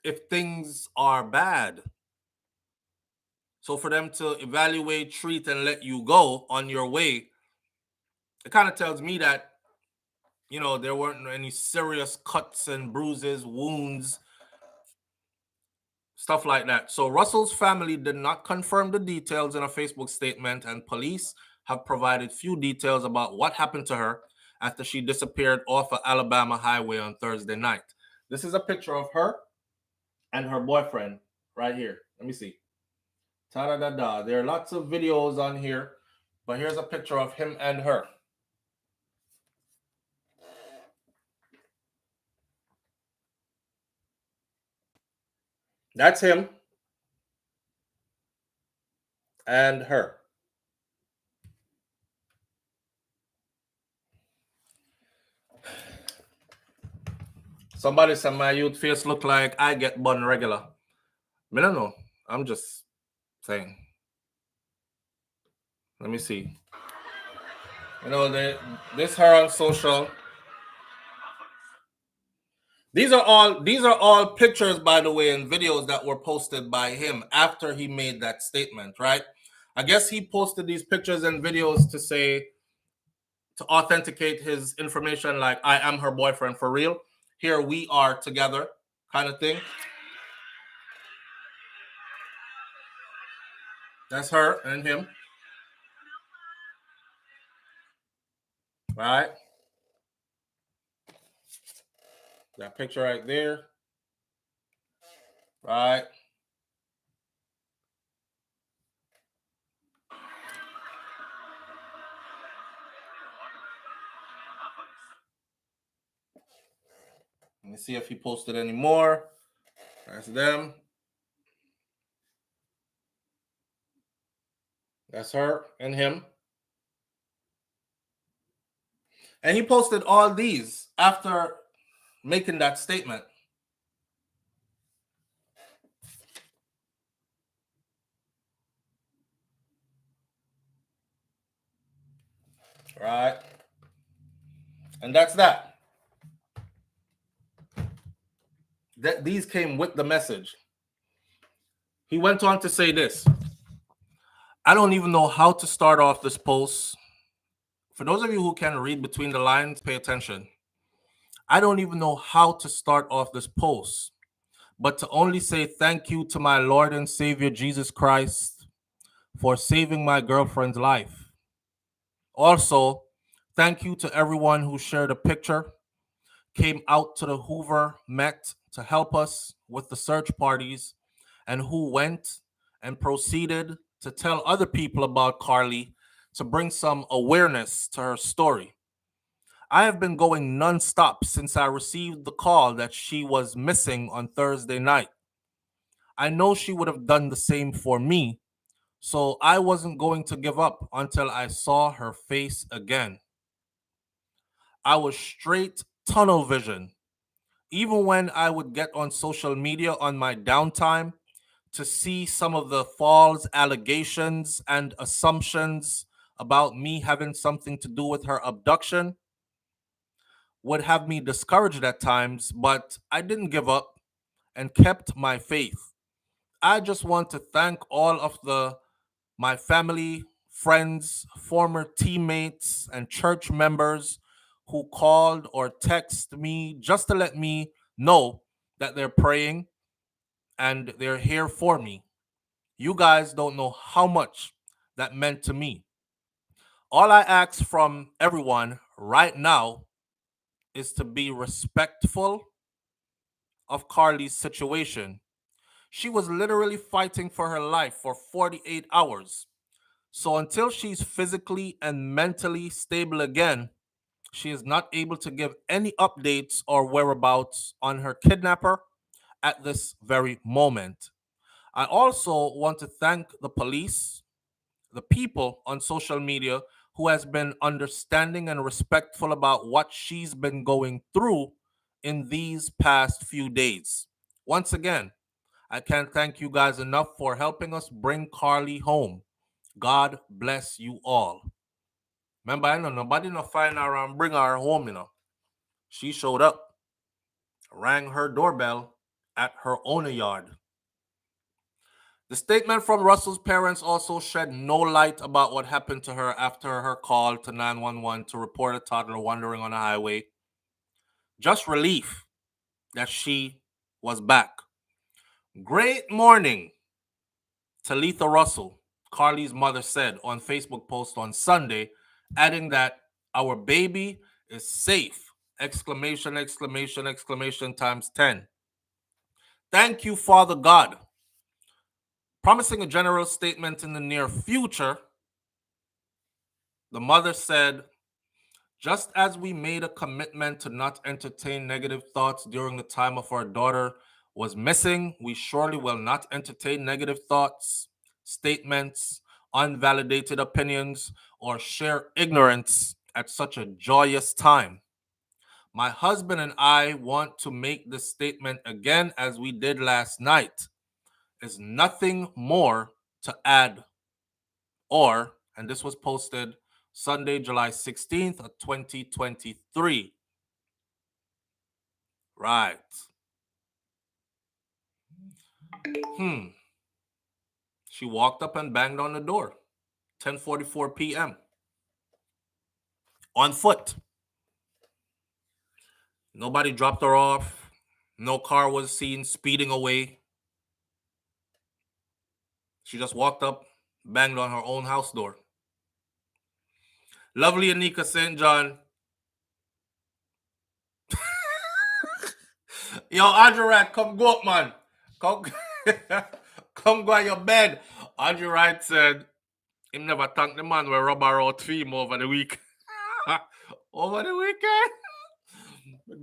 if things are bad. So for them to evaluate, treat, and let you go on your way, it kind of tells me that, you know, there weren't any serious cuts and bruises, wounds, stuff like that. So Russell's family did not confirm the details in a Facebook statement, and police have provided few details about what happened to her after she disappeared off of Alabama highway on Thursday night. This is a picture of her and her boyfriend right here. Let me see. Ta-da-da-da. There are lots of videos on here, but here's a picture of him and her. That's him and her. Somebody said my youth face look like I get bun regular. I don't know. I'm just saying. Let me see. You know, this her on social. These are all pictures, by the way, and videos that were posted by him after he made that statement, right? I guess he posted these pictures and videos to say, to authenticate his information, like, I am her boyfriend for real. Here we are together, kind of thing. That's her and him. Right? That picture right there. Right? Let me see if he posted any more. That's them. That's her and him. And he posted all these after making that statement. Right? And that's that. These came with the message. He went on to say this. I don't even know how to start off this post. For those of you who can read between the lines, pay attention. I don't even know how to start off this post, but to only say thank you to my Lord and Savior Jesus Christ for saving my girlfriend's life. Also, thank you to everyone who shared a picture, came out to the Hoover Met to help us with the search parties, and who went and proceeded to tell other people about Carlee to bring some awareness to her story. I have been going nonstop since I received the call that she was missing on Thursday night. I know she would have done the same for me, so I wasn't going to give up until I saw her face again. I was straight tunnel vision. Even when I would get on social media on my downtime to see some of the false allegations and assumptions about me having something to do with her abduction, would have me discouraged at times, but I didn't give up and kept my faith. I just want to thank all of my family, friends, former teammates, and church members who called or texted me just to let me know that they're praying and they're here for me. You guys don't know how much that meant to me. All I ask from everyone right now is to be respectful of Carlee's situation. She was literally fighting for her life for 48 hours. So until she's physically and mentally stable again, she is not able to give any updates or whereabouts on her kidnapper at this very moment. I also want to thank the police, the people on social media who has been understanding and respectful about what she's been going through in these past few days. Once again, I can't thank you guys enough for helping us bring Carlee home. God bless you all. Remember, I know nobody not find her and bring her home, She showed up, rang her doorbell at her own yard. The statement from Russell's parents also shed no light about what happened to her after her call to 911 to report a toddler wandering on a highway. Just relief that she was back. Great morning, Talitha Russell, Carlee's mother said on Facebook post on Sunday, adding that our baby is safe! Exclamation, exclamation, exclamation times 10. Thank you, Father God. Promising a general statement in the near future, the mother said, just as we made a commitment to not entertain negative thoughts during the time of our daughter was missing, we surely will not entertain negative thoughts, statements, unvalidated opinions, or share ignorance at such a joyous time. My husband and I want to make this statement again as we did last night. There's nothing more to add or, and this was posted Sunday, July 16th of 2023. Right. She walked up and banged on the door. 10:44 p.m. on foot. Nobody dropped her off. No car was seen speeding away. She just walked up, banged on her own house door. Lovely Anika St. John, Yo, Andrew Wright, come go up, man. Come, come go on your bed. Andrew Wright said him never thanked the man where rubber out theme over the week. Over the weekend.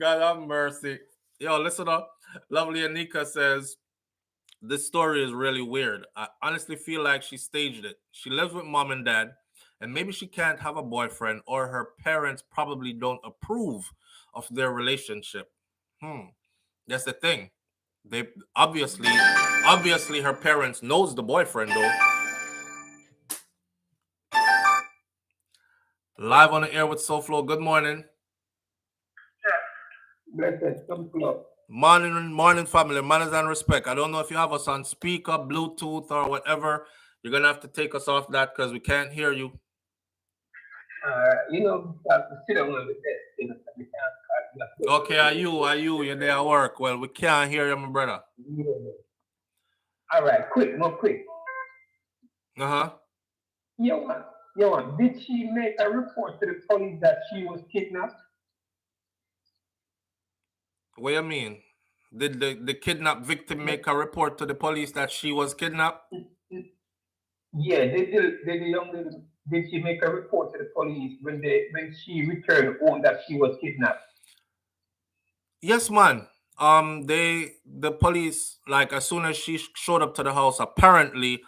God have mercy. Yo, listen up. Lovely Anika says, this story is really weird. I honestly feel like she staged it. She lives with mom and dad, and maybe she can't have a boyfriend, or her parents probably don't approve of their relationship. That's the thing. They obviously her parents knows the boyfriend though. Live on the air with SouFlo. Good morning. Blessed, Morning, family. Manners and respect. I don't know if you have us on speaker, Bluetooth, or whatever. You're gonna have to take us off that because we can't hear you. You have to sit down on the desk. Okay, are you? You're there at work. Well, we can't hear you, my brother. Yeah. All right, more quick. Yo, did she make a report to the police that she was kidnapped? What do you mean? Did the kidnapped victim make a report to the police that she was kidnapped? Yeah, did she make a report to the police when she returned home that she was kidnapped? Yes, man. The police, like as soon as she showed up to the house, apparently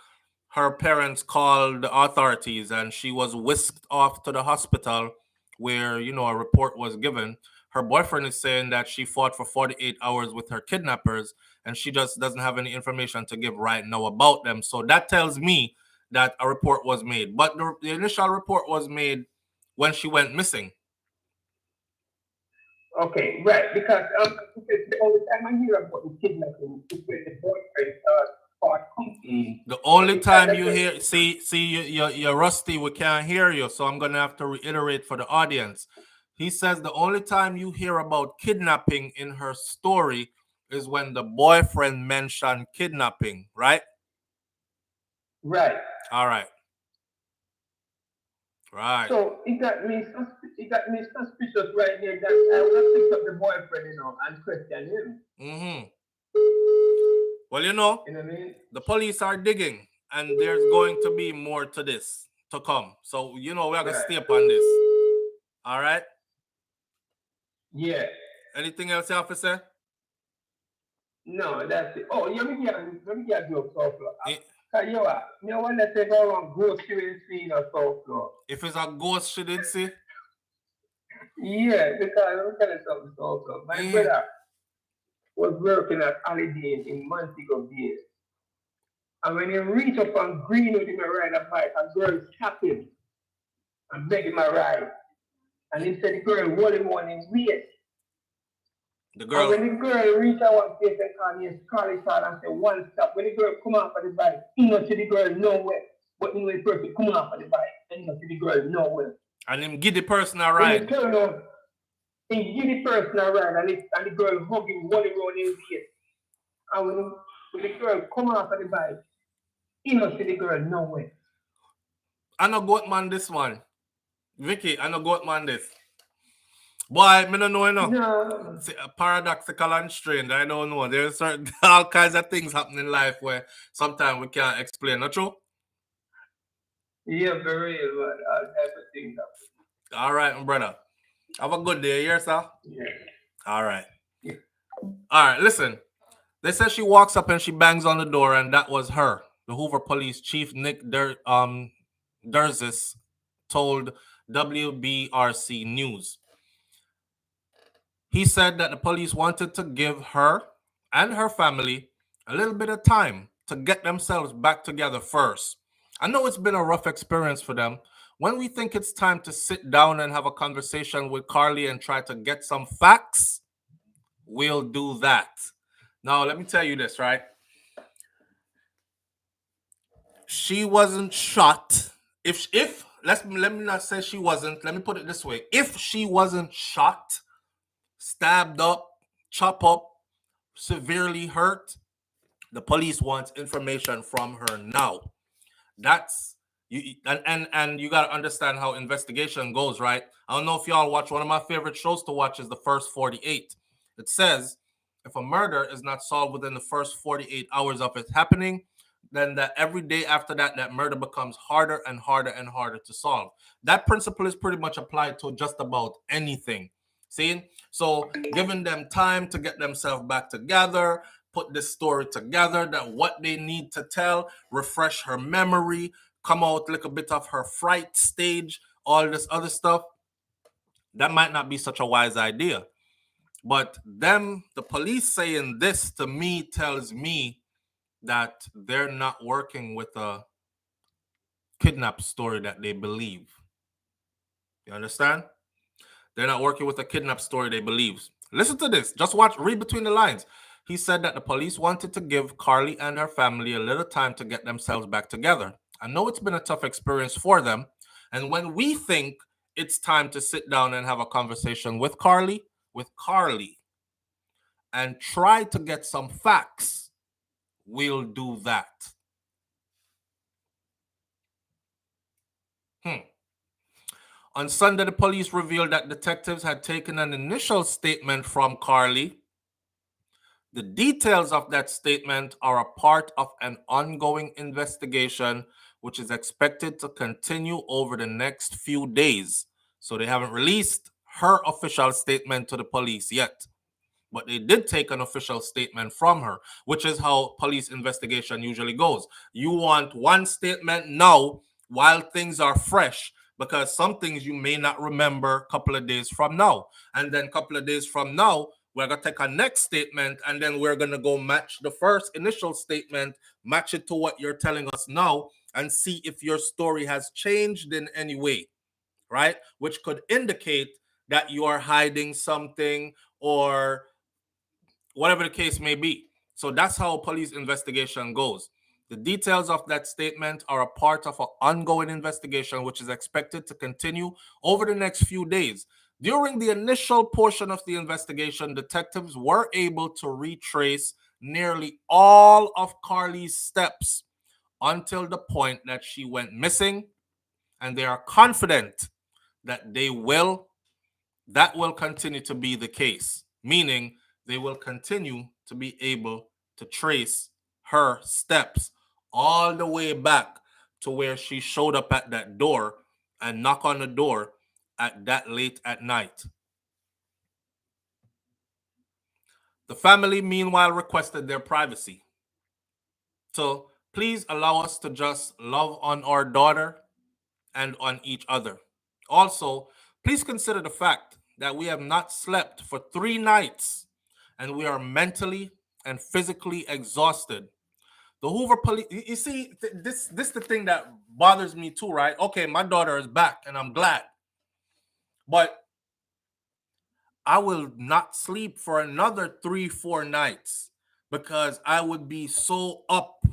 her parents called the authorities and she was whisked off to the hospital where, a report was given. Her boyfriend is saying that she fought for 48 hours with her kidnappers and she just doesn't have any information to give right now about them. So that tells me that a report was made. But the initial report was made when she went missing. Okay, right, because the only time I hear about the kidnapping is when the boyfriend the only time you hear, you're rusty, we can't hear you, so I'm gonna have to reiterate for the audience. He says the only time you hear about kidnapping in her story is when the boyfriend mentioned kidnapping, right? Right. All right. Right. So it got me suspicious right there that I want to pick up the boyfriend, and question him. Well, You know what I mean? the police are digging, and there's going to be more to this to come. So, we're going to stay up on this. All right? Yeah. Anything else you have to say? No, that's it. Oh, let me get you a soft floor. You want to say go on ghost she didn't see a soft floor. If it's a ghost she didn't see? Yeah, because let me tell you something soft floor. My brother was working at Holiday in Montego Bay. And when he reached up on Greenwood in my ride a bike, a girl stopped him and begged him a ride. And he said the girl hold him on his waist. The girl. And when the girl reached out one place and called me, Carlee called and said, one stop. When the girl come off of the bike, he not see the girl nowhere. But he was perfect, come off of the bike, and he not see the girl nowhere. And him give the person a ride. When he turn on, he give the person a ride, and the girl hug him, hold him around his waist. And when the girl come off of the bike, he not see the girl nowhere. I know goat man this one. Vicky, I know goat man this. Boy, me don't know enough. No. Paradoxical and strange. I don't know. There's certain all kinds of things happen in life where sometimes we can't explain. Not true? Yeah, very real. All type of things happen. All right, my brother. Have a good day, yes, sir? Yeah. All right. Yeah. All right, listen. They said she walks up and she bangs on the door, and that was her. The Hoover Police Chief Nick Durzis told WBRC News. He said that the police wanted to give her and her family a little bit of time to get themselves back together first. I know it's been a rough experience for them. When we think it's time to sit down and have a conversation with Carlee and try to get some facts, we'll do that. Now, let me tell you this, right? She wasn't shot. If let me not say she wasn't. Let me put it this way. If she wasn't shot, stabbed up, chopped up, severely hurt, the police wants information from her now. That's you, and you got to understand how investigation goes, right? I don't know if y'all watch. One of my favorite shows to watch is The First 48. It says if a murder is not solved within the first 48 hours of it happening, then that every day after that, that murder becomes harder and harder and harder to solve. That principle is pretty much applied to just about anything. See? So giving them time to get themselves back together, put this story together, that what they need to tell, refresh her memory, come out a little bit of her fright stage, all this other stuff, that might not be such a wise idea. But them, the police saying this to me tells me that they're not working with a kidnap story that they believe. You understand? They're not working with a kidnap story they believe. Listen to this. Just watch, read between the lines. He said that the police wanted to give Carlee and her family a little time to get themselves back together. I know it's been a tough experience for them. And when we think it's time to sit down and have a conversation with Carlee, and try to get some facts, we'll do that. On Sunday, the police revealed that detectives had taken an initial statement from Carlee. The details of that statement are a part of an ongoing investigation, which is expected to continue over the next few days. So they haven't released her official statement to the police yet. But they did take an official statement from her, which is how police investigation usually goes. You want one statement now while things are fresh, because some things you may not remember a couple of days from now. And then a couple of days from now, we're going to take a next statement, and then we're going to go match the first initial statement, match it to what you're telling us now, and see if your story has changed in any way, right? Which could indicate that you are hiding something or whatever the case may be. So that's how a police investigation goes. The details of that statement are a part of an ongoing investigation, which is expected to continue over the next few days. During the initial portion of the investigation, detectives were able to retrace nearly all of Carlee's steps until the point that she went missing, and they are confident that that will continue to be the case, meaning they will continue to be able to trace her steps all the way back to where she showed up at that door and knock on the door at that late at night. The family, meanwhile, requested their privacy. So please allow us to just love on our daughter and on each other. Also, please consider the fact that we have not slept for 3 nights and we are mentally and physically exhausted. The Hoover police, you see, this is the thing that bothers me too, right? Okay, my daughter is back and I'm glad. But I will not sleep for another 3-4 nights because I would be so up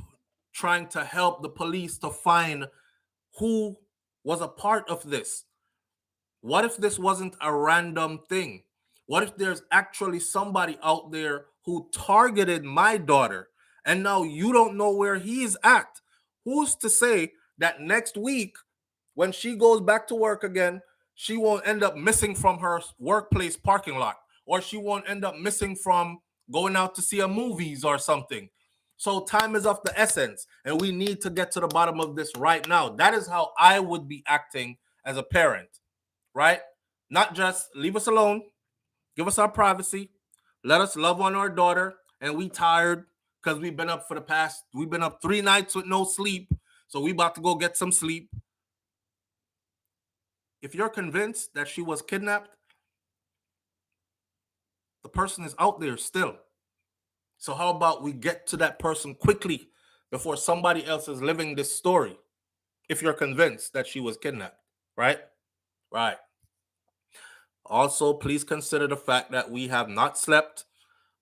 trying to help the police to find who was a part of this. What if this wasn't a random thing? What if there's actually somebody out there who targeted my daughter and now you don't know where he's at? Who's to say that next week when she goes back to work again, she won't end up missing from her workplace parking lot, or she won't end up missing from going out to see a movies or something? So time is of the essence, and we need to get to the bottom of this right now. That is how I would be acting as a parent, right? Not just leave us alone, give us our privacy, let us love on our daughter, and we tired because we've been up 3 nights with no sleep, so we about to go get some sleep. If you're convinced that she was kidnapped, the person is out there still. So how about we get to that person quickly before somebody else is living this story? If you're convinced that she was kidnapped, right? Right. Also, please consider the fact that we have not slept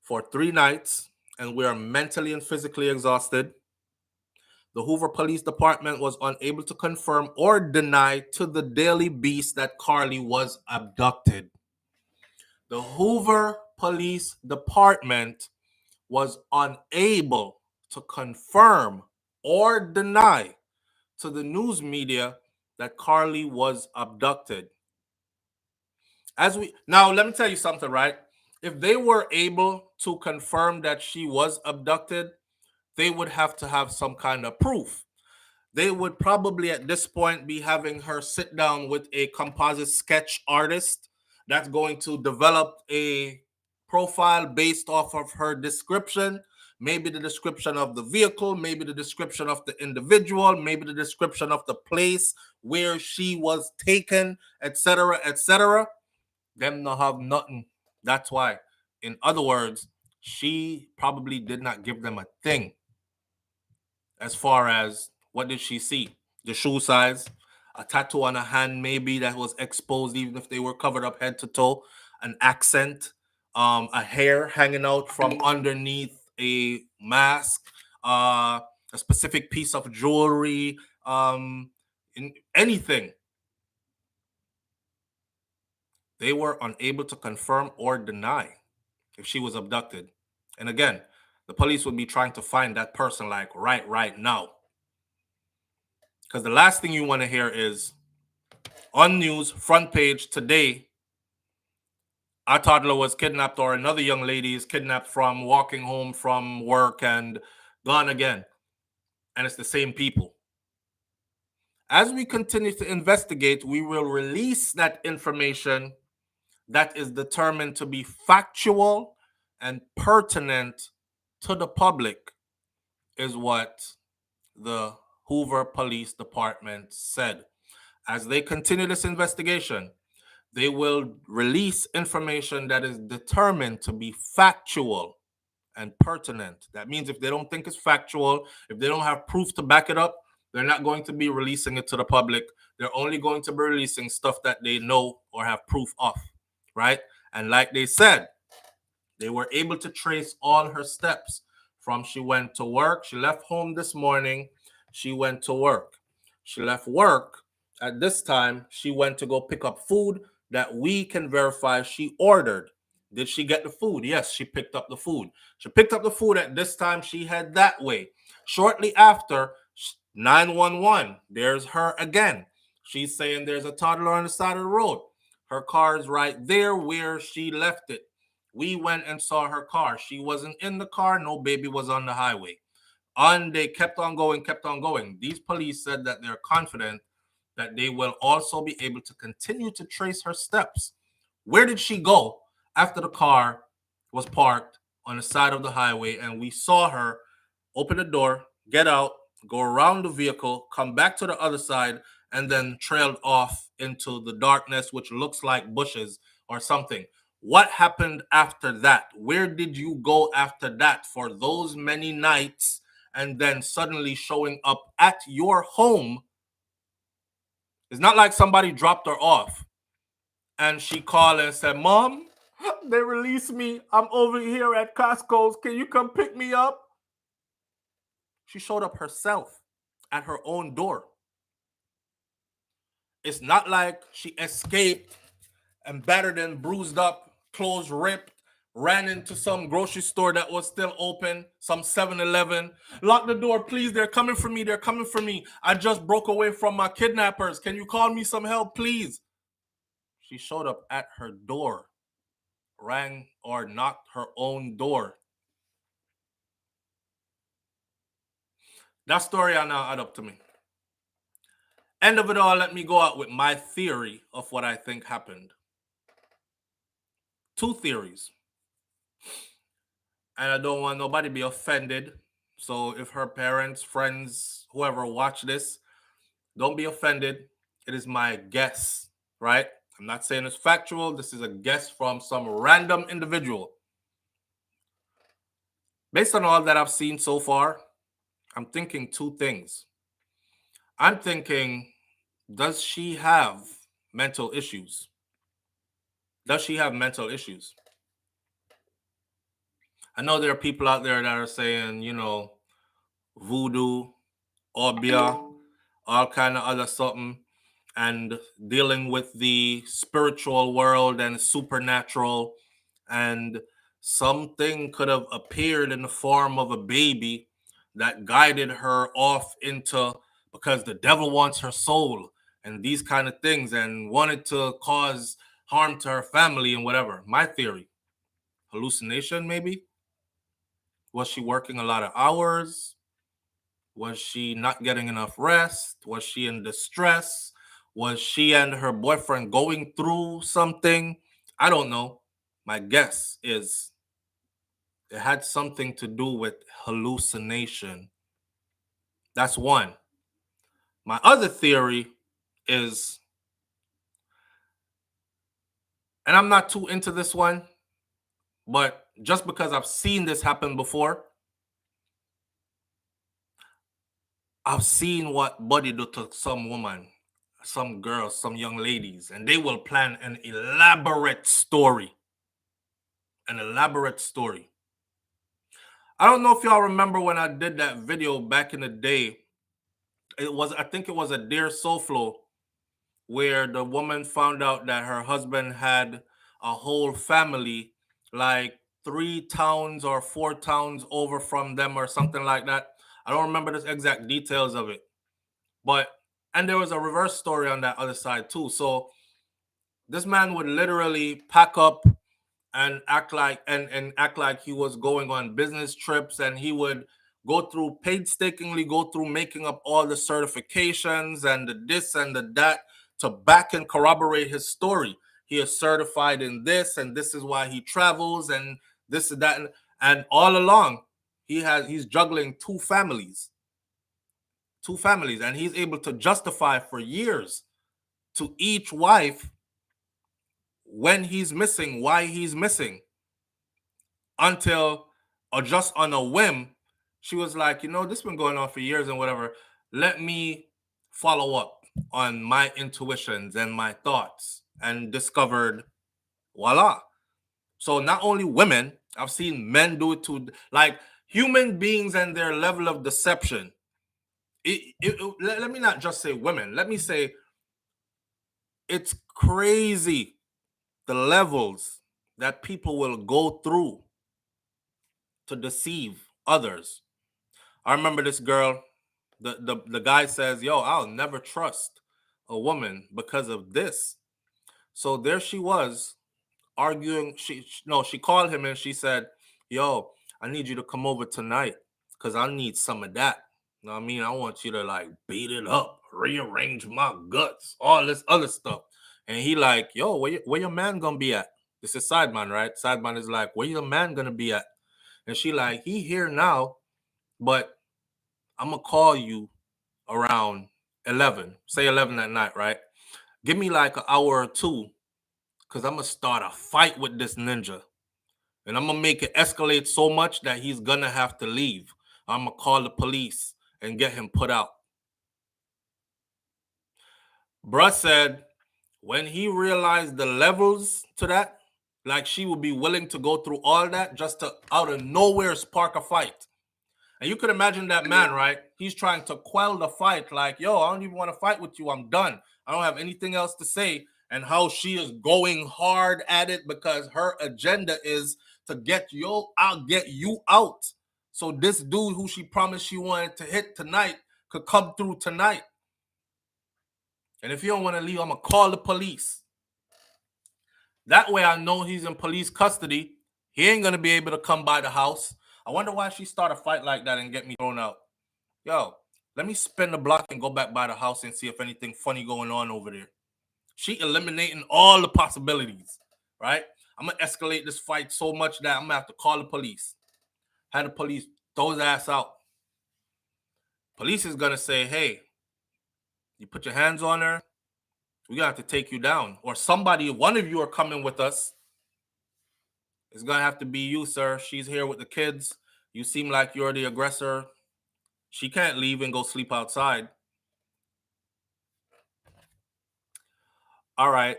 for 3 nights and we are mentally and physically exhausted. The Hoover Police Department was unable to confirm or deny to the Daily Beast that Carlee was abducted. The Hoover Police Department was unable to confirm or deny to the news media that Carlee was abducted. Now, let me tell you something, right? if they were able to confirm that she was abducted, they would have to have some kind of proof. They would probably at this point be having her sit down with a composite sketch artist that's going to develop a profile based off of her description, maybe the description of the vehicle, maybe the description of the individual, maybe the description of the place where she was taken, etc., etc. Them not have nothing. That's why, in other words, she probably did not give them a thing. As far as what did she see? The shoe size, a tattoo on a hand, maybe that was exposed, even if they were covered up head to toe, an accent, a hair hanging out from underneath a mask, a specific piece of jewelry, in anything. They were unable to confirm or deny if she was abducted. And again, the police would be trying to find that person like right now. Because the last thing you want to hear is on news, front page today, a toddler was kidnapped or another young lady is kidnapped from walking home from work and gone again. And it's the same people. As we continue to investigate, we will release that information that is determined to be factual and pertinent to the public, is what the Hoover Police Department said. As they continue this investigation, they will release information that is determined to be factual and pertinent. That means if they don't think it's factual, if they don't have proof to back it up, they're not going to be releasing it to the public. They're only going to be releasing stuff that they know or have proof of, right? And like they said, they were able to trace all her steps from she went to work. She left home this morning. She went to work. She left work. At this time, she went to go pick up food that we can verify she ordered. Did she get the food? Yes, she picked up the food. She picked up the food at this time. She head that way. Shortly after, 911, there's her again. She's saying there's a toddler on the side of the road. Her car's right there where she left it. We went and saw her car. She wasn't in the car. No baby was on the highway. And they kept on going, kept on going. These police said that they're confident that they will also be able to continue to trace her steps. Where did she go after the car was parked on the side of the highway and we saw her open the door, get out, go around the vehicle, come back to the other side, and then trailed off into the darkness, which looks like bushes or something? What happened after that? Where did you go after that for those many nights and then suddenly showing up at your home? It's not like somebody dropped her off and she called and said, "Mom, they released me. I'm over here at Costco's. Can you come pick me up?" She showed up herself at her own door. It's not like she escaped and battered and bruised up, clothes ripped, ran into some grocery store that was still open, some 7-Eleven. "Lock the door, please. They're coming for me. They're coming for me. I just broke away from my kidnappers. Can you call me some help, please?" She showed up at her door, rang or knocked her own door. That story I now add up to me. End of it all, let me go out with my theory of what I think happened. Two theories. And I don't want nobody to be offended. So if her parents, friends, whoever watch this, don't be offended. It is my guess, right? I'm not saying it's factual. This is a guess from some random individual. Based on all that I've seen so far, I'm thinking two things. I'm thinking, does she have mental issues? Does she have mental issues? I know there are people out there that are saying, voodoo, obia, all kind of other something, and dealing with the spiritual world and supernatural, and something could have appeared in the form of a baby that guided her off into, because the devil wants her soul and these kind of things and wanted to cause harm to her family and whatever. My theory, hallucination, maybe? Was she working a lot of hours? Was she not getting enough rest? Was she in distress? Was she and her boyfriend going through something? I don't know. My guess is it had something to do with hallucination. That's one. My other theory is, and I'm not too into this one, but just because I've seen this happen before, I've seen what Buddy do to some woman, some girls, some young ladies, and they will plan an elaborate story. An elaborate story. I don't know if y'all remember when I did that video back in the day. I think it was a Dear SouFlo, where the woman found out that her husband had a whole family, like 3 towns or 4 towns over from them or something like that. I don't remember the exact details of it. And there was a reverse story on that other side too. So this man would literally pack up and act like he was going on business trips, and he would painstakingly go through making up all the certifications and the this and the that to back and corroborate his story. He is certified in this, and this is why he travels, and this and that, and all along he's juggling 2 families, and he's able to justify for years to each wife when he's missing, why he's missing, until, or just on a whim, she was like, this has been going on for years and whatever. Let me follow up on my intuitions and my thoughts, and discovered, voila. So not only women, I've seen men do it too, like human beings and their level of deception. Let me not just say women. Let me say it's crazy the levels that people will go through to deceive others. I remember this girl, the guy says, yo, I'll never trust a woman because of this. So there she was arguing. She called him and she said, yo, I need you to come over tonight because I need some of that. You know what I mean? I want you to like beat it up, rearrange my guts, all this other stuff. And he like, yo, where your man gonna be at? This is Sideman, right? Sideman is like, where your man gonna be at? And she like, he here now, but I'm gonna call you around 11, say 11 at night, right? Give me like an hour or two, because I'm gonna start a fight with this ninja. And I'm gonna make it escalate so much that he's gonna have to leave. I'm gonna call the police and get him put out. Bruh said when he realized the levels to that, like she would be willing to go through all that just to out of nowhere spark a fight. And you could imagine that man, right? He's trying to quell the fight, like, yo, I don't even want to fight with you. I'm done. I don't have anything else to say. And how she is going hard at it because her agenda is to I'll get you out. So this dude who she promised she wanted to hit tonight could come through tonight. And if you don't want to leave, I'm going to call the police. That way I know he's in police custody. He ain't going to be able to come by the house. I wonder why she started a fight like that and get me thrown out. Yo, let me spin the block and go back by the house and see if anything funny going on over there. She eliminating all the possibilities, right? I'm going to escalate this fight so much that I'm going to have to call the police. Have the police throw his ass out. Police is going to say, hey, you put your hands on her, we're going to have to take you down. Or somebody, one of you are coming with us. It's going to have to be you, sir. She's here with the kids. You seem like you're the aggressor. She can't leave and go sleep outside. All right.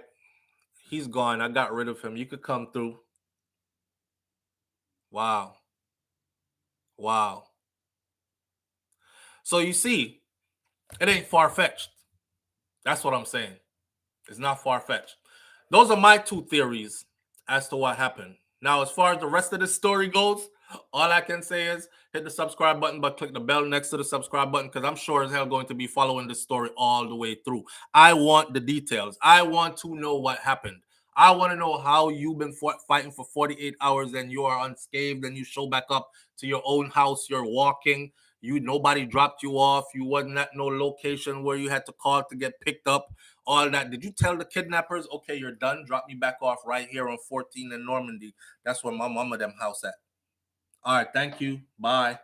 He's gone. I got rid of him. You could come through. Wow. Wow. So you see, it ain't far-fetched. That's what I'm saying. It's not far-fetched. Those are my 2 theories as to what happened. Now, as far as the rest of the story goes, all I can say is hit the subscribe button, but click the bell next to the subscribe button, because I'm sure as hell going to be following this story all the way through. I want the details. I want to know what happened. I want to know how you've been fighting for 48 hours and you are unscathed and you show back up to your own house. You're walking. Nobody dropped you off. You wasn't at no location where you had to call to get picked up. All that. Did you tell the kidnappers, okay, you're done? Drop me back off right here on 14 in Normandy. That's where my mama them house at. All right, thank you. Bye.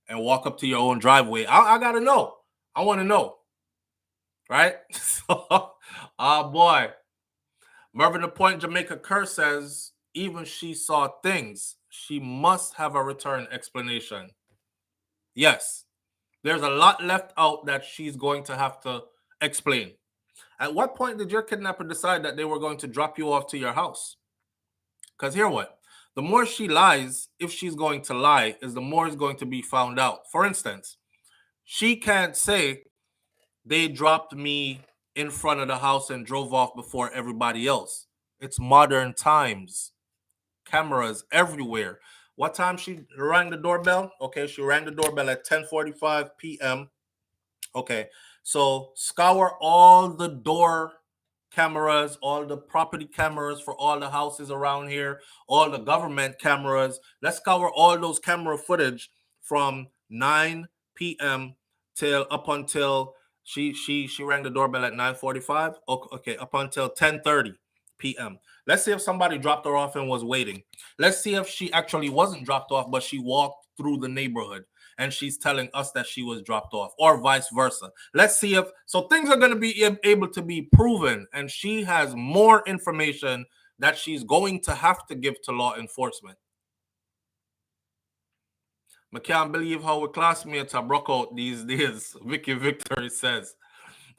And walk up to your own driveway. I gotta know. I want to know. Right? So, boy. Mervyn the Point Jamaica Kerr says, even she saw things. She must have a return explanation. Yes. There's a lot left out that she's going to have to explain. At what point did your kidnapper decide that they were going to drop you off to your house? Because hear what? The more she lies, if she's going to lie, is the more is going to be found out. For instance, she can't say they dropped me in front of the house and drove off before everybody else. It's modern times. Cameras everywhere. What time she rang the doorbell? Okay, she rang the doorbell at 10:45 p.m. Okay, so scour all the door cameras, all the property cameras for all the houses around here, all the government cameras. Let's cover all those camera footage from 9 p.m. till up until she rang the doorbell at 9:45. Okay, up until 10:30 p.m. Let's see if somebody dropped her off and was waiting. Let's see if she actually wasn't dropped off, but she walked through the neighborhood and she's telling us that she was dropped off, or vice versa. Let's see if, so things are going to be able to be proven, and she has more information that she's going to have to give to law enforcement. I can't believe how our classmates are broke out these days. Vicky Victory says.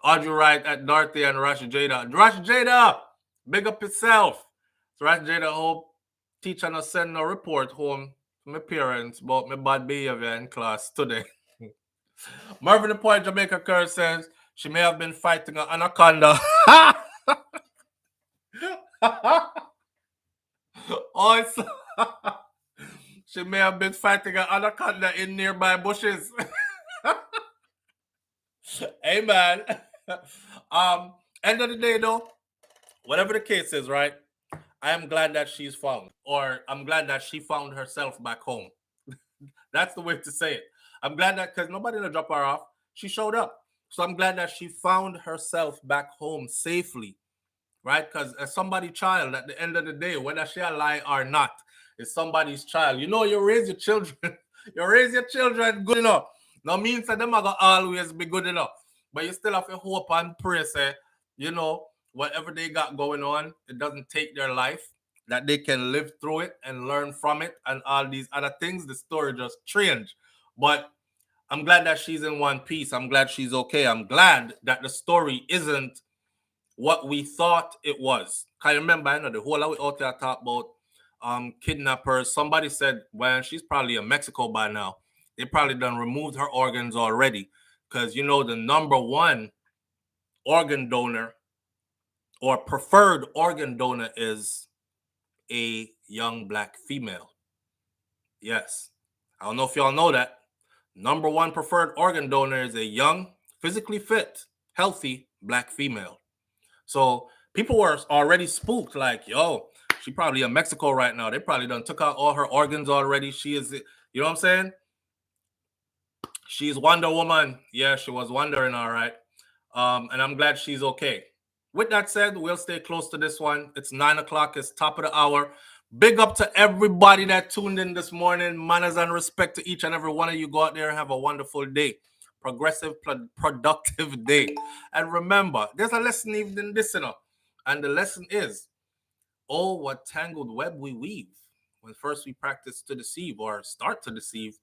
Audrey Wright at Dorothy and Rash Jada. Rash Jada, big up yourself. So Rash Jada hope teacher not send no report home to my parents about my bad behavior in class today. Mervyn the Point Jamaica Kerr says she may have been fighting an anaconda. Also, she may have been fighting an anaconda in nearby bushes. Hey man. End of the day though, whatever the case is, right? I am glad that she's found, or I'm glad that she found herself back home. That's the way to say it. I'm glad that, because nobody didn't drop her off. She showed up. So I'm glad that she found herself back home safely, right? Because as somebody's child, at the end of the day, whether she a lie or not, it's somebody's child. You know, you raise your children. You raise your children good enough. No means that them are going to always be good enough. But you still have to hope and pray, say, you know, whatever they got going on, it doesn't take their life, that they can live through it and learn from it and all these other things. The story just changed. But I'm glad that she's in one piece. I'm glad she's okay. I'm glad that the story isn't what we thought it was. Can you remember, I know the whole lot out there talk about kidnappers. Somebody said, well, she's probably in Mexico by now. They probably done removed her organs already. Because, you know, the number one organ donor or preferred organ donor is a young black female. Yes. I don't know if y'all know that. Number one preferred organ donor is a young, physically fit, healthy black female. So people were already spooked, like, yo, she probably in Mexico right now. They probably done took out all her organs already. She is, you know what I'm saying? She's Wonder Woman. Yeah, she was wondering, all right. And I'm glad she's okay. With that said, we'll stay close to this one. It's 9 o'clock. It's top of the hour. Big up to everybody that tuned in this morning. Manners and respect to each and every one of you. Go out there and have a wonderful day. Progressive, productive day. And remember, there's a lesson even in this, you know. And the lesson is, oh, what tangled web we weave. When first we practice to deceive or start to deceive,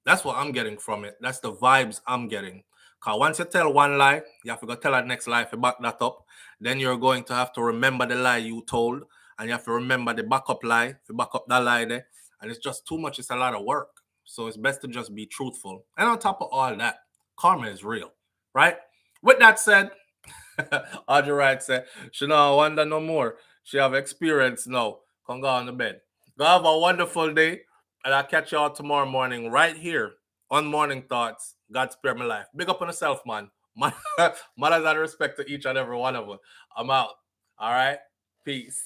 that's what I'm getting from it. That's the vibes I'm getting. Because once you tell one lie, you have to go tell that next lie. If you back that up, then you're going to have to remember the lie you told. And you have to remember the backup lie. If you back up that lie there. And it's just too much. It's a lot of work. So it's best to just be truthful. And on top of all that, karma is real. Right? With that said, Audrey Wright said, she don't wonder no more. She have experience now. Come go on the bed. Go have a wonderful day. And I'll catch y'all tomorrow morning right here on Morning Thoughts. God spare my life. Big up on yourself, man. Mothers and respect to each and every one of us. I'm out. All right? Peace.